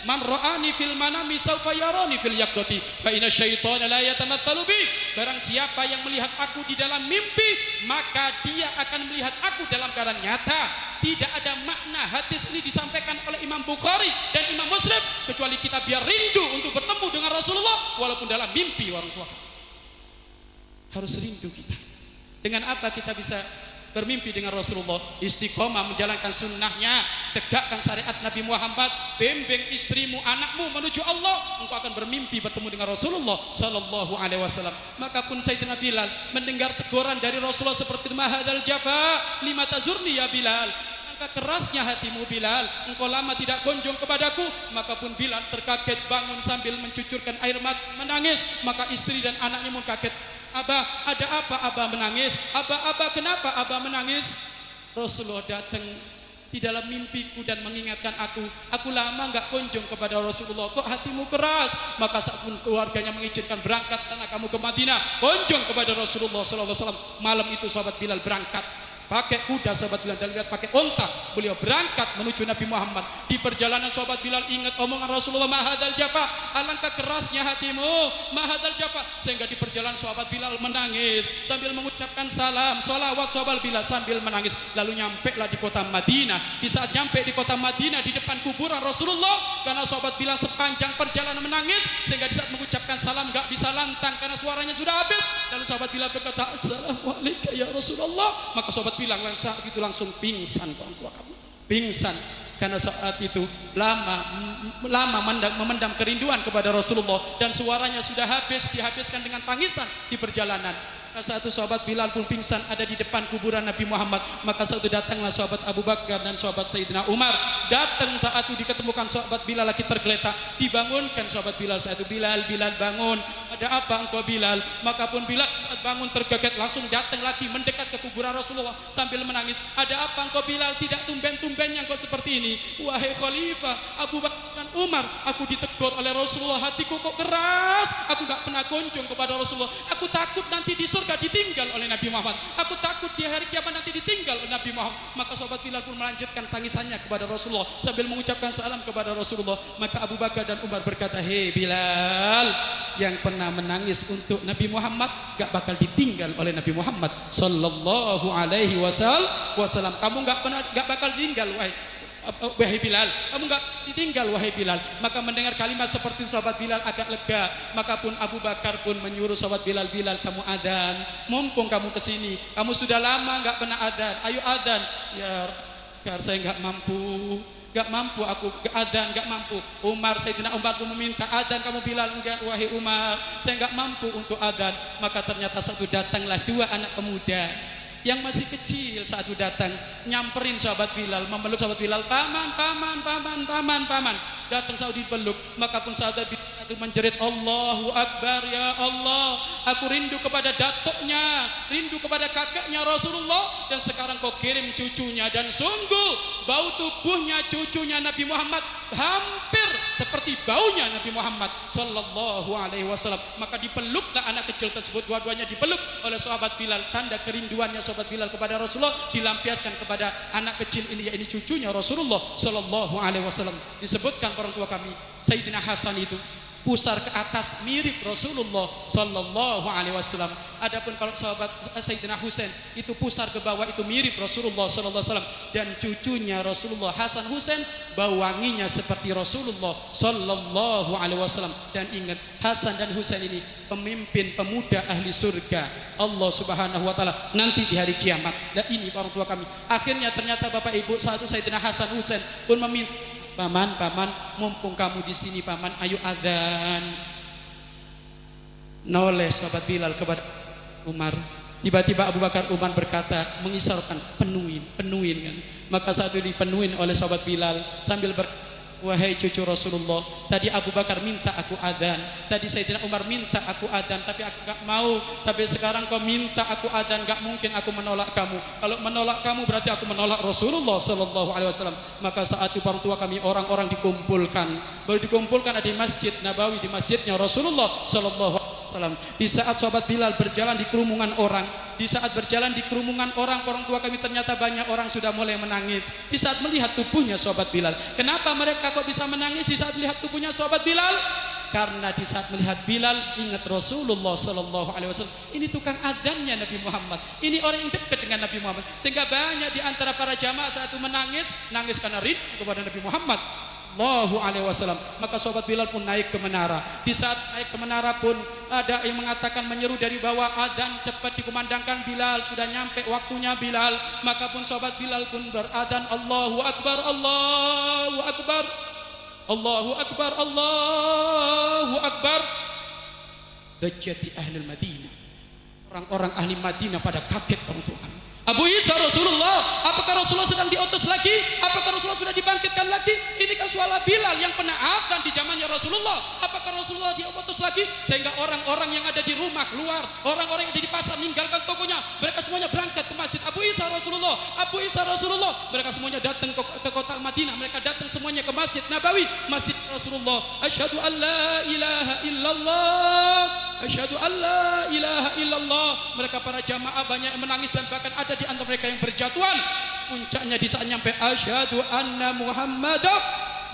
Man ra'ani fil manami sawfa yarani fil yaqdati fa inna syaitana la yatamatsalu bi. Barang siapa yang melihat aku di dalam mimpi, maka dia akan melihat aku dalam keadaan nyata. Tidak ada makna hadis ini disampaikan oleh Imam Bukhari dan Imam Muslim kecuali kita biar rindu untuk bertemu dengan Rasulullah walaupun dalam mimpi. Orang tua harus rindu kita. Dengan apa kita bisa bermimpi dengan Rasulullah? Istiqomah menjalankan sunnahnya, tegakkan syariat Nabi Muhammad, bimbing istrimu, anakmu menuju Allah, engkau akan bermimpi bertemu dengan Rasulullah Sallallahu Alaihi Wasallam. Maka pun Sayyidina Bilal mendengar teguran dari Rasulullah seperti mahadal jafa lima tazurni ya Bilal, angka kerasnya hatimu Bilal, engkau lama tidak kunjung kepadaku. Maka pun Bilal terkaget bangun sambil mencucurkan air mata menangis. Maka istri dan anaknya pun kaget. Abah, ada apa Abah menangis? Abah, kenapa Abah menangis? Rasulullah datang di dalam mimpiku dan mengingatkan aku lama enggak kunjung kepada Rasulullah, kok hatimu keras? Maka saat pun keluarganya mengizinkan berangkat sana kamu ke Madinah, kunjung kepada Rasulullah Sallallahu Alaihi Wasallam. Malam itu sahabat Bilal berangkat pakai kuda, sahabat Bilal, dan lihat pakai onta. Beliau berangkat menuju Nabi Muhammad. Di perjalanan sahabat Bilal ingat omongan Rasulullah, mahadal jafa, alangkah kerasnya hatimu, mahadal jafa. Sehingga di perjalanan sahabat Bilal menangis sambil mengucapkan salam, sholawat sahabat Bilal sambil menangis. Lalu nyampe lah di kota Madinah. Di saat nyampe di kota Madinah di depan kuburan Rasulullah, karena sahabat Bilal sepanjang perjalanan menangis, sehingga di saat mengucapkan salam gak bisa lantang karena suaranya sudah habis. Lalu sahabat Bilal berkata, assalamualaikum ya Rasulullah. Maka sahabat bilang saat itu langsung pingsan. Orang tua kamu pingsan karena saat itu lama memendam kerinduan kepada Rasulullah, dan suaranya sudah dihabiskan dengan tangisan di perjalanan. Saat itu sahabat Bilal pun pingsan ada di depan kuburan Nabi Muhammad. Maka saat itu datanglah sahabat Abu Bakar dan sahabat Sayyidina Umar. Datang saat itu diketemukan sahabat Bilal lagi tergeletak, dibangunkan sahabat Bilal. Saat itu Bilal bangun, ada apa engkau Bilal? Maka pun Bilal bangun terkaget, langsung datang lagi mendekat ke kuburan Rasulullah sambil menangis. Ada apa engkau Bilal? Tidak tumben-tumbennya engkau seperti ini. Wahai Khalifah Abu Bakar dan Umar, aku ditegur oleh Rasulullah, hatiku kok keras. Aku gak pernah kunjung kepada Rasulullah. Aku takut nanti di surga ditinggal oleh Nabi Muhammad. Aku takut di hari kiamat nanti ditinggal oleh Nabi Muhammad. Maka sahabat Bilal pun melanjutkan tangisannya kepada Rasulullah sambil mengucapkan salam kepada Rasulullah. Maka Abu Bakar dan Umar berkata, hei Bilal, yang pernah menangis untuk Nabi Muhammad gak bakal ditinggal oleh Nabi Muhammad Sallallahu Alaihi Wasallam. Kamu gak bakal ditinggal wahai Bilal, kamu enggak ditinggal wahai Bilal. Maka mendengar kalimat seperti sahabat Bilal agak lega. Maka pun Abu Bakar pun menyuruh sahabat Bilal, Bilal kamu adzan, mumpung kamu kesini, kamu sudah lama enggak pernah adzan, ayo adzan. Ya karena saya enggak mampu aku adzan, enggak mampu. Sayyidina Umar pun meminta adzan kamu Bilal. Enggak wahai Umar, saya enggak mampu untuk adzan. Maka ternyata satu datanglah dua anak pemuda yang masih kecil. Saat itu datang nyamperin sahabat Bilal, memeluk sahabat Bilal, paman. Datang saat dipeluk. Maka pun sahabat Bilal itu menjerit, Allahu Akbar, ya Allah, aku rindu kepada datuknya, rindu kepada kakaknya Rasulullah, dan sekarang kau kirim cucunya. Dan sungguh bau tubuhnya cucunya Nabi Muhammad hampir seperti baunya Nabi Muhammad Sallallahu Alaihi Wasallam. Maka dipeluklah anak kecil tersebut, dua-duanya dipeluk oleh sahabat Bilal. Tanda kerinduannya sahabat Bilal kepada Rasulullah dilampiaskan kepada anak kecil ini, yaitu cucunya Rasulullah Sallallahu Alaihi Wasallam. Disebutkan orang tua kami, Sayyidina Hasan itu pusar ke atas mirip Rasulullah Sallallahu Alaihi Wasallam. Adapun kalau sahabat Sayyidina Husain itu pusar ke bawah, itu mirip Rasulullah Sallallahu Alaihi Wasallam. Dan cucunya Rasulullah Hasan Husain bau wanginya seperti Rasulullah Sallallahu Alaihi Wasallam. Dan ingat, Hasan dan Husain ini pemimpin pemuda ahli surga Allah Subhanahu Wa Taala nanti di hari kiamat. Dan ini orang tua kami. Akhirnya ternyata bapak ibu saat itu Sayyidina Hasan Husain pun meminta, paman, mumpung kamu di sini paman, ayo adzan. Noleh sahabat Bilal kepada Umar. Tiba-tiba Abu Bakar Umar berkata, mengisarkan, penuhin kan. Maka saat itu dipenuhin oleh sahabat Bilal sambil wahai cucu Rasulullah, tadi Abu Bakar minta aku adzan, tadi Sayyidina Umar minta aku adzan, tapi aku gak mau. Tapi sekarang kau minta aku adzan, gak mungkin aku menolak kamu. Kalau menolak kamu berarti aku menolak Rasulullah sallallahu alaihi wasallam. Maka saat itu orang tua kami orang-orang dikumpulkan. Baru dikumpulkan ada di Masjid Nabawi, di masjidnya Rasulullah sallallahu alaihi wasallam. Di saat sahabat Bilal berjalan di kerumunan orang, orang tua kami ternyata banyak orang sudah mulai menangis di saat melihat tubuhnya sahabat Bilal. Kenapa mereka kok bisa menangis di saat melihat tubuhnya sahabat Bilal? Karena di saat melihat Bilal ingat Rasulullah sallallahu alaihi wasallam. Ini tukang adzannya Nabi Muhammad. Ini orang yang dekat dengan Nabi Muhammad. Sehingga banyak di antara para jamaah saat itu menangis karena rindu kepada Nabi Muhammad sallallahu alaihi wasallam. Maka sahabat Bilal pun naik ke menara. Di saat naik ke menara pun ada yang mengatakan menyeru dari bawah, adzan cepat dikumandangkan Bilal, sudah nyampe waktunya Bilal. Maka pun sahabat Bilal pun beradzan, Allahu akbar, Allahu akbar, Allahu akbar, Allahu akbar. Dajjati ahli Madinah, orang-orang ahli Madinah pada kaget orang tua kami. Abu Isa, Rasulullah, apakah Rasulullah sedang diutus lagi? Apakah Rasulullah sudah dibangkitkan lagi? Ini kan suara Bilal yang pernah adzan di zamannya Rasulullah. Apakah Rasulullah diutus lagi? Sehingga orang-orang yang ada di rumah keluar, orang-orang yang ada di pasar meninggalkan tokonya, mereka semuanya berangkat ke masjid. Abu Isa, Rasulullah, Abu Isa, Rasulullah. Mereka semuanya datang ke kota Madinah, mereka datang semuanya ke Masjid Nabawi, Masjid Rasulullah. Asyhadu an la ilaha illallah, asyhadu an la ilaha illallah. Mereka para jamaah banyak yang menangis dan bahkan ada di antara mereka yang berjatuhan. Puncaknya di saat nyampe asyhadu anna Muhammadar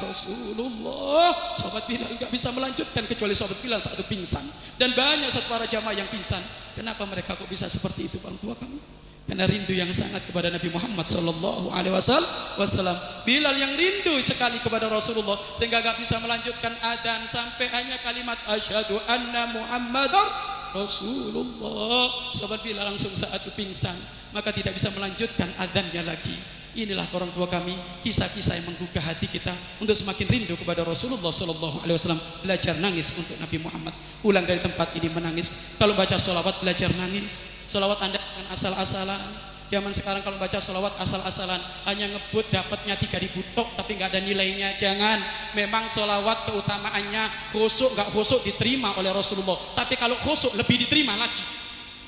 Rasulullah, sahabat Bilal enggak bisa melanjutkan kecuali sahabat Bilal saat itu pingsan. Dan banyak para jamaah yang pingsan. Kenapa mereka kok bisa seperti itu orang tua kamu? Karena rindu yang sangat kepada Nabi Muhammad sallallahu alaihi wasallam. Bilal yang rindu sekali kepada Rasulullah sehingga enggak bisa melanjutkan adzan sampai hanya kalimat asyhadu anna Muhammadar Rasulullah. Sahabat Bilal langsung saat itu pingsan, maka tidak bisa melanjutkan adzannya lagi. Inilah orang tua kami, kisah-kisah yang menggugah hati kita untuk semakin rindu kepada Rasulullah sallallahu alaihi wasallam. Belajar nangis untuk Nabi Muhammad. Pulang dari tempat ini menangis. Kalau baca sholawat belajar nangis. Sholawat Anda dengan asal-asalan. Zaman sekarang kalau baca sholawat asal-asalan hanya ngebut dapatnya 3000 tok tapi nggak ada nilainya. Jangan. Memang sholawat keutamaannya khusyuk nggak khusyuk diterima oleh Rasulullah. Tapi kalau khusyuk lebih diterima lagi.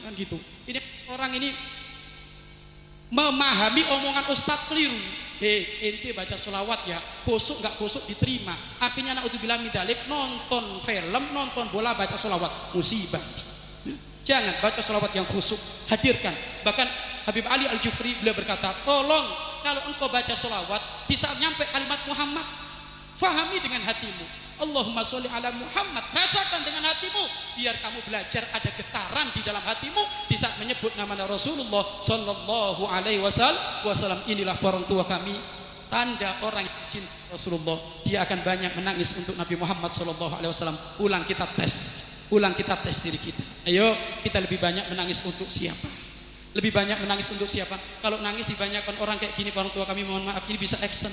Kan gitu. Ini orang ini memahami omongan ustadz keliru. Ente baca sholawat ya khusyuk nggak khusyuk diterima. Akhirnya naudzubillah min dzalik, nonton film, nonton bola, baca sholawat, musibah. Jangan baca sholawat yang khusyuk, hadirkan. Bahkan Habib Ali Al-Jufri beliau berkata, tolong kalau engkau baca sholawat di saat nyampe kalimat Muhammad, fahami dengan hatimu. Allahumma sholli ala Muhammad, rasakan dengan hatimu biar kamu belajar ada getaran di dalam hatimu di saat menyebut nama Rasulullah sallallahu alaihi wasallam. Inilah orang tua kami, tanda orang yang cinta Rasulullah. Dia akan banyak menangis untuk Nabi Muhammad sallallahu alaihi wasallam. Ulang kita tes diri kita. Ayo kita lebih banyak menangis untuk siapa? Lebih banyak menangis untuk siapa? Kalau nangis dibanyakan orang kayak gini orang tua kami, mohon maaf ini bisa action.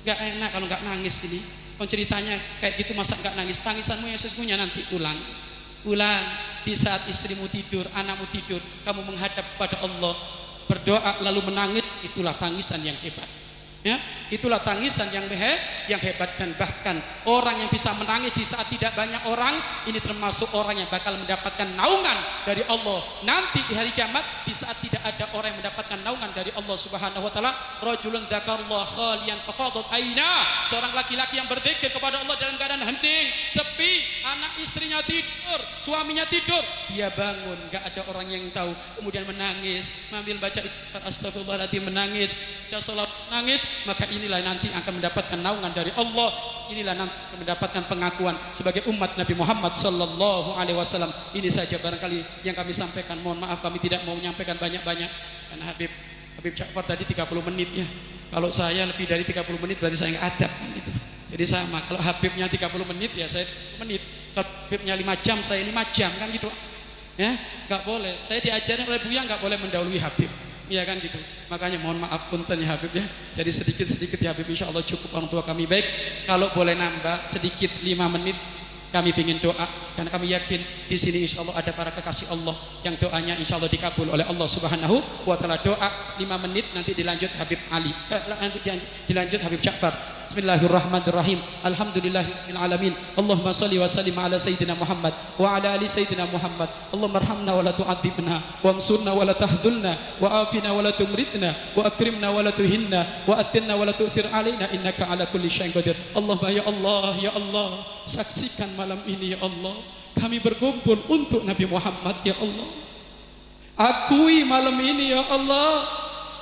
Gak enak kalau gak nangis ini. Ceritanya kayak gitu masa nggak nangis? Tangisanmu yang sesungguhnya nanti ulang di saat istrimu tidur, anakmu tidur, kamu menghadap pada Allah berdoa lalu menangis. Itulah tangisan yang hebat. Ya, itulah tangisan yang hebat. Dan bahkan orang yang bisa menangis di saat tidak banyak orang, ini termasuk orang yang bakal mendapatkan naungan dari Allah nanti di hari kiamat. Di saat tidak ada orang yang mendapatkan naungan dari Allah Subhanahu wa taala, rajulun dzakarallahu khalian fafadat aina, seorang laki-laki yang berzikir kepada Allah dalam keadaan hening, sepi, anak istrinya tidur, suaminya tidur, dia bangun, enggak ada orang yang tahu, kemudian menangis, sambil baca astagfirullahaladzim, menangis, baca salat, nangis. Maka inilah nanti akan mendapatkan naungan dari Allah. Inilah nanti akan mendapatkan pengakuan sebagai umat Nabi Muhammad sallallahu alaihi wasallam. Ini saja barangkali yang kami sampaikan. Mohon maaf kami tidak mau menyampaikan banyak-banyak karena Habib Ja'far tadi 30 menit ya. Kalau saya lebih dari 30 menit berarti saya enggak adab gitu. Jadi sama, kalau Habibnya 30 menit ya saya 30 menit. Kalau Habibnya 5 jam saya 5 jam kan gitu. Ya, enggak boleh. Saya diajarin oleh Buya enggak boleh mendahului Habib. Iya kan gitu. Makanya mohon maaf punten ya Habib ya. Jadi sedikit-sedikit ya Habib, insya Allah cukup orang tua kami. Baik, kalau boleh nambah sedikit 5 menit, kami ingin doa. Karena kami yakin di sini insya Allah ada para kekasih Allah yang doanya insya Allah dikabul oleh Allah Subhanahu wa Ta'ala. Doa 5 menit, nanti dilanjut Habib Ali, nanti dilanjut Habib Ja'far. Bismillahirrahmanirrahim. Alhamdulillahirabbil alamin. Allahumma shalli wa sallim ala sayyidina Muhammad wa ala ali sayyidina Muhammad. Allahumma arhamna wa la tu'adzibna wa ansurna wa la tahdhulna wa afina wa la tumritna wa akrimna wa la tuhinna wa atinna wa la tu'thir alaina innaka ala kulli syai'in qadir. Allahumma ya Allah, ya Allah, saksikan malam ini ya Allah, kami berkumpul untuk Nabi Muhammad ya Allah. Akui malam ini ya Allah,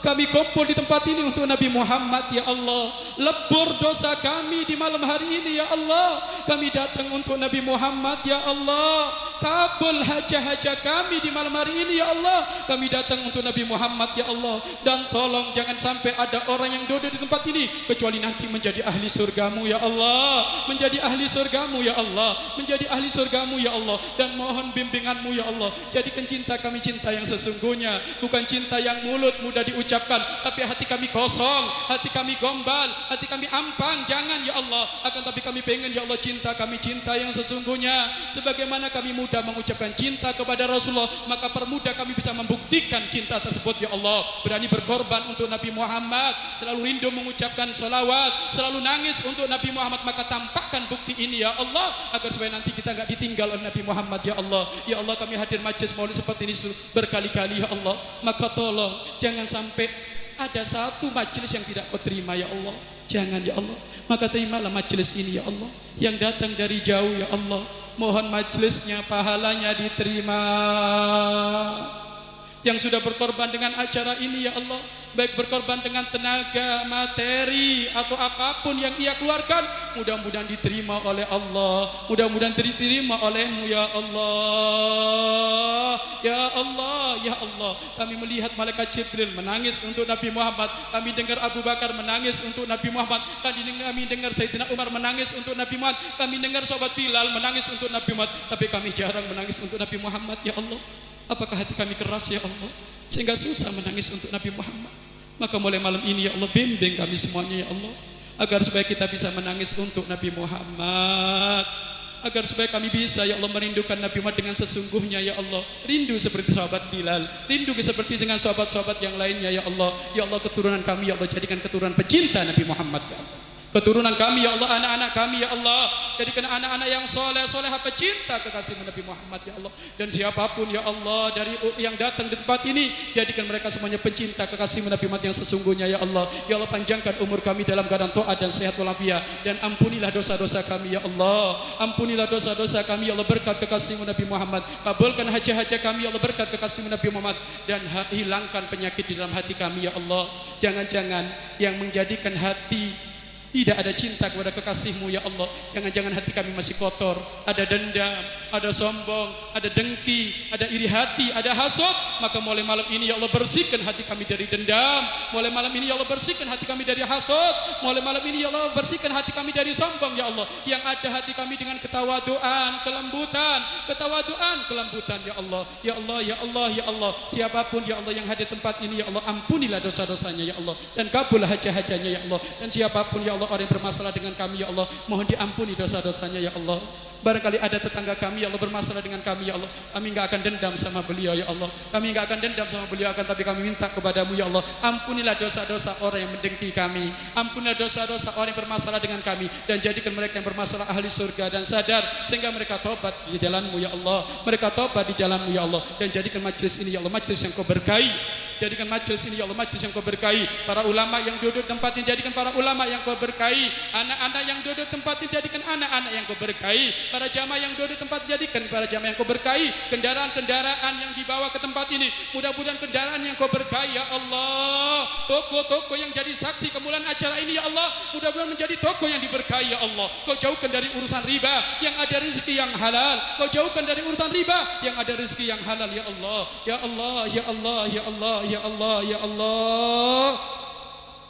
kami kumpul di tempat ini untuk Nabi Muhammad ya Allah. Lebur dosa kami di malam hari ini ya Allah. Kami datang untuk Nabi Muhammad ya Allah. Kabul hajah-hajah kami di malam hari ini ya Allah. Kami datang untuk Nabi Muhammad ya Allah. Dan tolong jangan sampai ada orang yang duduk di tempat ini kecuali nanti menjadi ahli surgamu ya Allah. Menjadi ahli surgamu ya Allah. Menjadi ahli surgamu ya Allah. Dan mohon bimbinganmu ya Allah. Jadikan cinta kami cinta yang sesungguhnya, bukan cinta yang mulut mudah diucapkan, tapi hati kami kosong, hati kami gombal, hati kami ampang. Jangan ya Allah, akan tapi kami pengen ya Allah cinta kami cinta yang sesungguhnya. Sebagaimana kami mudah mengucapkan cinta kepada Rasulullah, maka permudah kami bisa membuktikan cinta tersebut ya Allah. Berani berkorban untuk Nabi Muhammad, selalu rindu mengucapkan salawat, selalu nangis untuk Nabi Muhammad. Maka tampakkan bukti ini ya Allah, agar supaya nanti kita enggak ditinggal oleh Nabi Muhammad ya Allah. Ya Allah, kami hadir majelis maulid seperti ini berkali-kali ya Allah. Maka tolong jangan sampai ada satu majelis yang tidak kau terima ya Allah. Jangan ya Allah. Maka terimalah majelis ini ya Allah, yang datang dari jauh ya Allah. Mohon majelisnya pahalanya diterima. Yang sudah berkorban dengan acara ini ya Allah, baik berkorban dengan tenaga, materi atau apapun yang ia keluarkan, mudah-mudahan diterima oleh Allah, mudah-mudahan diterima olehmu ya Allah. Ya Allah, ya Allah, kami melihat malaikat Jibril menangis untuk Nabi Muhammad, kami dengar Abu Bakar menangis untuk Nabi Muhammad, kami dengar Sayyidina Umar menangis untuk Nabi Muhammad, kami dengar sahabat Bilal menangis untuk Nabi Muhammad, tapi kami jarang menangis untuk Nabi Muhammad ya Allah. Apakah hati kami keras ya Allah, sehingga susah menangis untuk Nabi Muhammad? Maka mulai malam ini ya Allah, bimbing kami semuanya ya Allah, agar supaya kita bisa menangis untuk Nabi Muhammad, agar supaya kami bisa ya Allah merindukan Nabi Muhammad dengan sesungguhnya ya Allah. Rindu seperti sahabat Bilal, rindu seperti dengan sahabat-sahabat yang lainnya ya Allah. Ya Allah, keturunan kami ya Allah jadikan keturunan pecinta Nabi Muhammad ya Allah. Keturunan kami ya Allah, anak-anak kami ya Allah, jadikan anak-anak yang soleh, solehah, pecinta kekasih Nabi Muhammad ya Allah. Dan siapapun ya Allah dari yang datang di tempat ini, jadikan mereka semuanya pencinta kekasih Nabi Muhammad yang sesungguhnya ya Allah. Ya Allah, panjangkan umur kami dalam keadaan taat dan sehat walafiat, dan ampunilah dosa-dosa kami ya Allah. Ampunilah dosa-dosa kami ya Allah, berkat kekasih Nabi Muhammad. Kabulkan hajat-hajat kami ya Allah, berkat kekasih Nabi Muhammad, dan hilangkan penyakit di dalam hati kami ya Allah. Jangan-jangan yang menjadikan hati tidak ada cinta kepada kekasihmu ya Allah, jangan-jangan hati kami masih kotor, ada dendam, ada sombong, ada dengki, ada iri hati, ada hasad. Maka mulai malam ini ya Allah, bersihkan hati kami dari dendam. Mulai malam ini ya Allah, bersihkan hati kami dari hasad. Mulai malam ini ya Allah, bersihkan hati kami dari sombong ya Allah. Yang ada hati kami dengan ketawaduan, kelembutan, kelembutan ya Allah. Ya Allah, ya Allah, ya Allah. Siapapun ya Allah yang hadir tempat ini ya Allah, ampunilah dosa-dosanya ya Allah, dan kabullah hajat-hajatnya ya Allah. Dan siapapun ya Allah orang yang bermasalah dengan kami ya Allah, mohon diampuni dosa-dosanya ya Allah. Barangkali ada tetangga kami ya Allah bermasalah dengan kami ya Allah, kami enggak akan dendam sama beliau ya Allah, kami enggak akan dendam sama beliau, akan tapi kami minta kepadamu ya Allah, ampunilah dosa-dosa orang yang mendengki kami, ampunilah dosa-dosa orang yang bermasalah dengan kami, dan jadikan mereka yang bermasalah ahli surga dan sadar, sehingga mereka tobat di jalanmu ya Allah, mereka tobat di jalanmu ya Allah. Dan jadikan majelis ini ya Allah majelis yang kau berkahi, jadikan majelis ini ya Allah majelis yang kau berkahi. Para ulama yang duduk tempat ini, jadikan para ulama yang kau berkahi. Anak-anak yang duduk tempat ini, jadikan anak-anak yang kau berkahi. Para jamaah yang duduk tempat, jadikan para jamaah yang kau berkahi. Kendaraan-kendaraan yang dibawa ke tempat ini, mudah-mudahan kendaraan yang kau berkahi ya Allah. Toko-toko yang jadi saksi kemuliaan acara ini ya Allah, mudah-mudahan menjadi toko yang diberkahi ya Allah. Kau jauhkan dari urusan riba, yang ada rezeki yang halal. Kau jauhkan dari urusan riba, yang ada rezeki yang halal ya Allah. Ya Allah, ya Allah, ya Allah, ya Allah, ya Allah.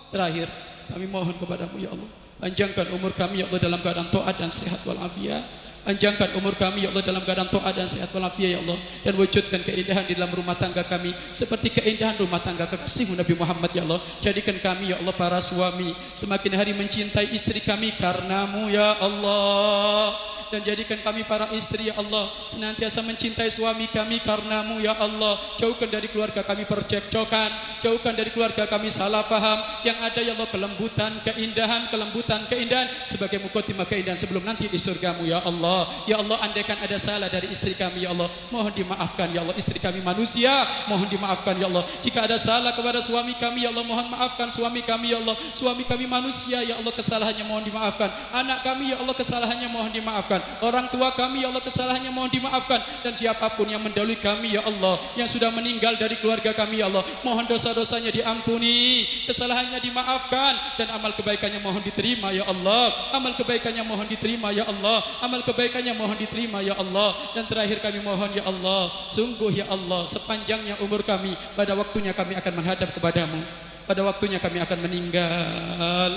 Terakhir kami mohon kepadamu ya Allah, panjangkan umur kami ya Allah dalam keadaan taat dan sehat walafiat. Panjangkan umur kami ya Allah dalam keadaan taat dan sehat walafiat ya Allah, dan wujudkan keindahan di dalam rumah tangga kami seperti keindahan rumah tangga kekasihmu Nabi Muhammad ya Allah. Jadikan kami ya Allah para suami semakin hari mencintai istri kami karenamu ya Allah. dan jadikan kami para istri ya Allah senantiasa mencintai suami kami karenamu ya Allah. Jauhkan dari keluarga kami percekcokan, jauhkan dari keluarga kami salah paham, yang ada ya Allah kelembutan, keindahan sebagai mukotimah keindahan sebelum nanti di surgamu ya Allah. Ya Allah, andaikan ada salah dari istri kami ya Allah, mohon dimaafkan ya Allah. Istri kami manusia, mohon dimaafkan ya Allah. Jika ada salah kepada suami kami ya Allah, mohon maafkan suami kami ya Allah. Suami kami manusia ya Allah, kesalahannya mohon dimaafkan. Anak kami ya Allah, kesalahannya mohon dimaafkan. Orang tua kami ya Allah, kesalahannya mohon dimaafkan. Dan siapapun yang mendahului kami ya Allah, yang sudah meninggal dari keluarga kami ya Allah, mohon dosa-dosanya diampuni, kesalahannya dimaafkan, dan amal kebaikannya mohon diterima ya Allah. Amal kebaikannya mohon diterima ya Allah. Amal kebaikannya mohon diterima ya Allah. Dan terakhir kami mohon ya Allah, sungguh ya Allah, sepanjangnya umur kami, pada waktunya kami akan menghadap kepadamu, pada waktunya kami akan meninggal.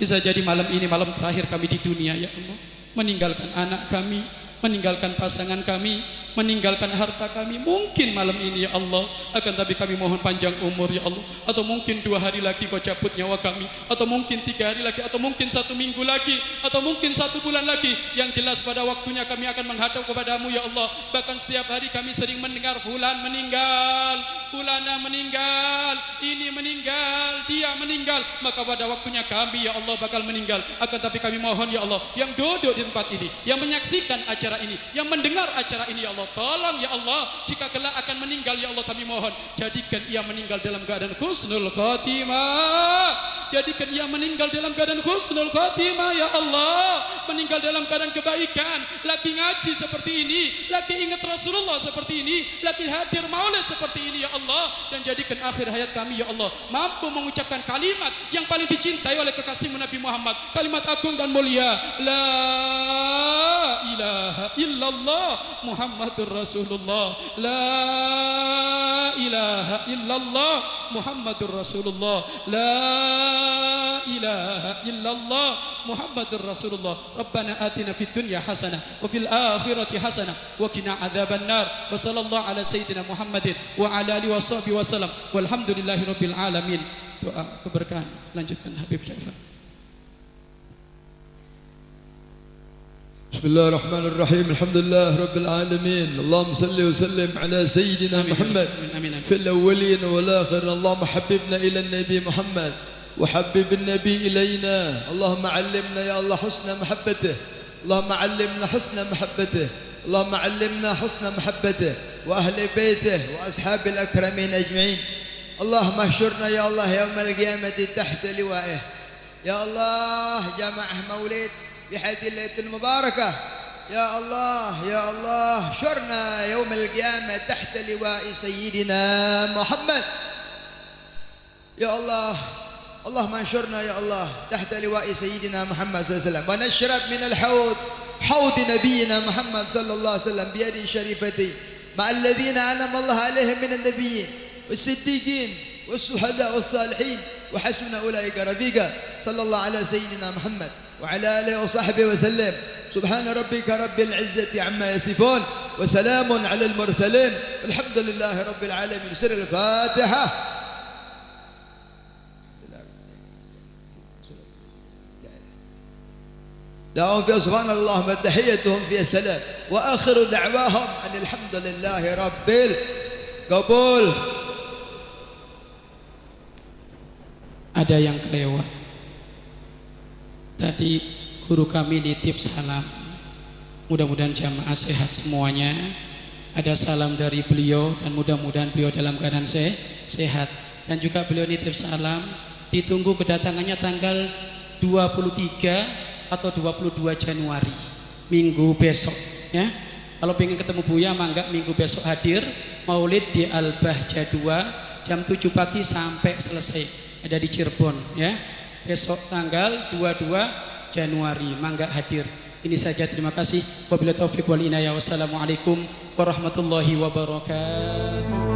Bisa jadi malam ini malam terakhir kami di dunia ya Allah. Meninggalkan anak kami, meninggalkan pasangan kami, meninggalkan harta kami, mungkin malam ini ya Allah. Akan tapi kami mohon panjang umur ya Allah. Atau mungkin 2 hari lagi kau cabut nyawa kami, atau mungkin 3 hari lagi, atau mungkin 1 minggu lagi, atau mungkin 1 bulan lagi. Yang jelas pada waktunya kami akan menghadap kepadamu ya Allah. Bahkan setiap hari kami sering mendengar fulan meninggal, fulana meninggal, ini meninggal, dia meninggal. Maka pada waktunya kami ya Allah bakal meninggal. Akan tapi kami mohon ya Allah, yang duduk di tempat ini, yang menyaksikan acara ini, yang mendengar acara ini ya Allah, tolong ya Allah, jika kelak akan meninggal ya Allah, kami mohon jadikan ia meninggal dalam keadaan husnul khatimah. Jadikan ia meninggal dalam keadaan husnul khatimah ya Allah. Meninggal dalam keadaan kebaikan, lagi ngaji seperti ini, lagi ingat Rasulullah seperti ini, lagi hadir maulid seperti ini ya Allah. Dan jadikan akhir hayat kami ya Allah mampu mengucapkan kalimat yang paling dicintai oleh kekasih Nabi Muhammad, kalimat agung dan mulia, la ilaha illallah Muhammadur Rasulullah, la ilaha illallah Muhammadur Rasulullah, la ilaha illallah Muhammadur Rasulullah. Rabbana atina fid dunya hasanah wa fil akhirati hasanah wa qina adzabannar. Wa sallallahu ala sayyidina Muhammadin wa ala alihi washabihi wasallam. Walhamdulillahi rabbil alamin. Doa keberkahan lanjutkan Habib Jaafar. بسم الله الرحمن الرحيم الحمد لله رب العالمين اللهم صل وسلم على سيدنا محمد في الأولين والآخرين اللهم حببنا إلى النبي محمد وحبب النبي إلينا اللهم علمنا يا الله حسن محبته اللهم علمنا حسن محبته اللهم علمنا حسن محبته وأهل بيته وأصحاب الأكرمين أجمعين اللهم احشرنا يا الله يوم القيامة تحت لوائه يا الله جمعه مولد بهذه الليلة المباركة يا الله يا الله شرنا يوم القيامة تحت لواء سيدنا محمد يا الله اللهم انشرنا يا الله تحت لواء سيدنا محمد صلى الله عليه وسلم ونشرب من الحوض حوض نبينا محمد صلى الله عليه وسلم بيد شريفتين مع الذين أنعم الله عليهم من النبيين والصديقين والشهداء والصالحين وحسن أولئك رفيقا صلى الله على سيدنا محمد وعلى آله وصحبه وسلم سبحان ربك رب العزة عما يصفون وسلام على المرسلين والحمد لله رب العالمين. سر الفاتحة. لهم فيها سبحان الله وتحيتهم فيها سلام وآخر دعواهم أن الحمد لله رب القبول. Ada yang kelewat tadi, guru kami nitip salam, mudah-mudahan jamaah sehat semuanya. Ada salam dari beliau dan mudah-mudahan beliau dalam keadaan sehat. Dan juga beliau nitip salam, ditunggu kedatangannya tanggal 23 atau 22 Januari, minggu besok ya. Kalau pengen ketemu Buya mangga minggu besok hadir maulid di Al-Bahjah 2 jam 7 pagi sampai selesai, ada di Cirebon ya. Besok tanggal 22 Januari mangga hadir. Ini saja, terima kasih. Wabillahi taufiq wal inayah. Wassalamualaikum warahmatullahi wabarakatuh.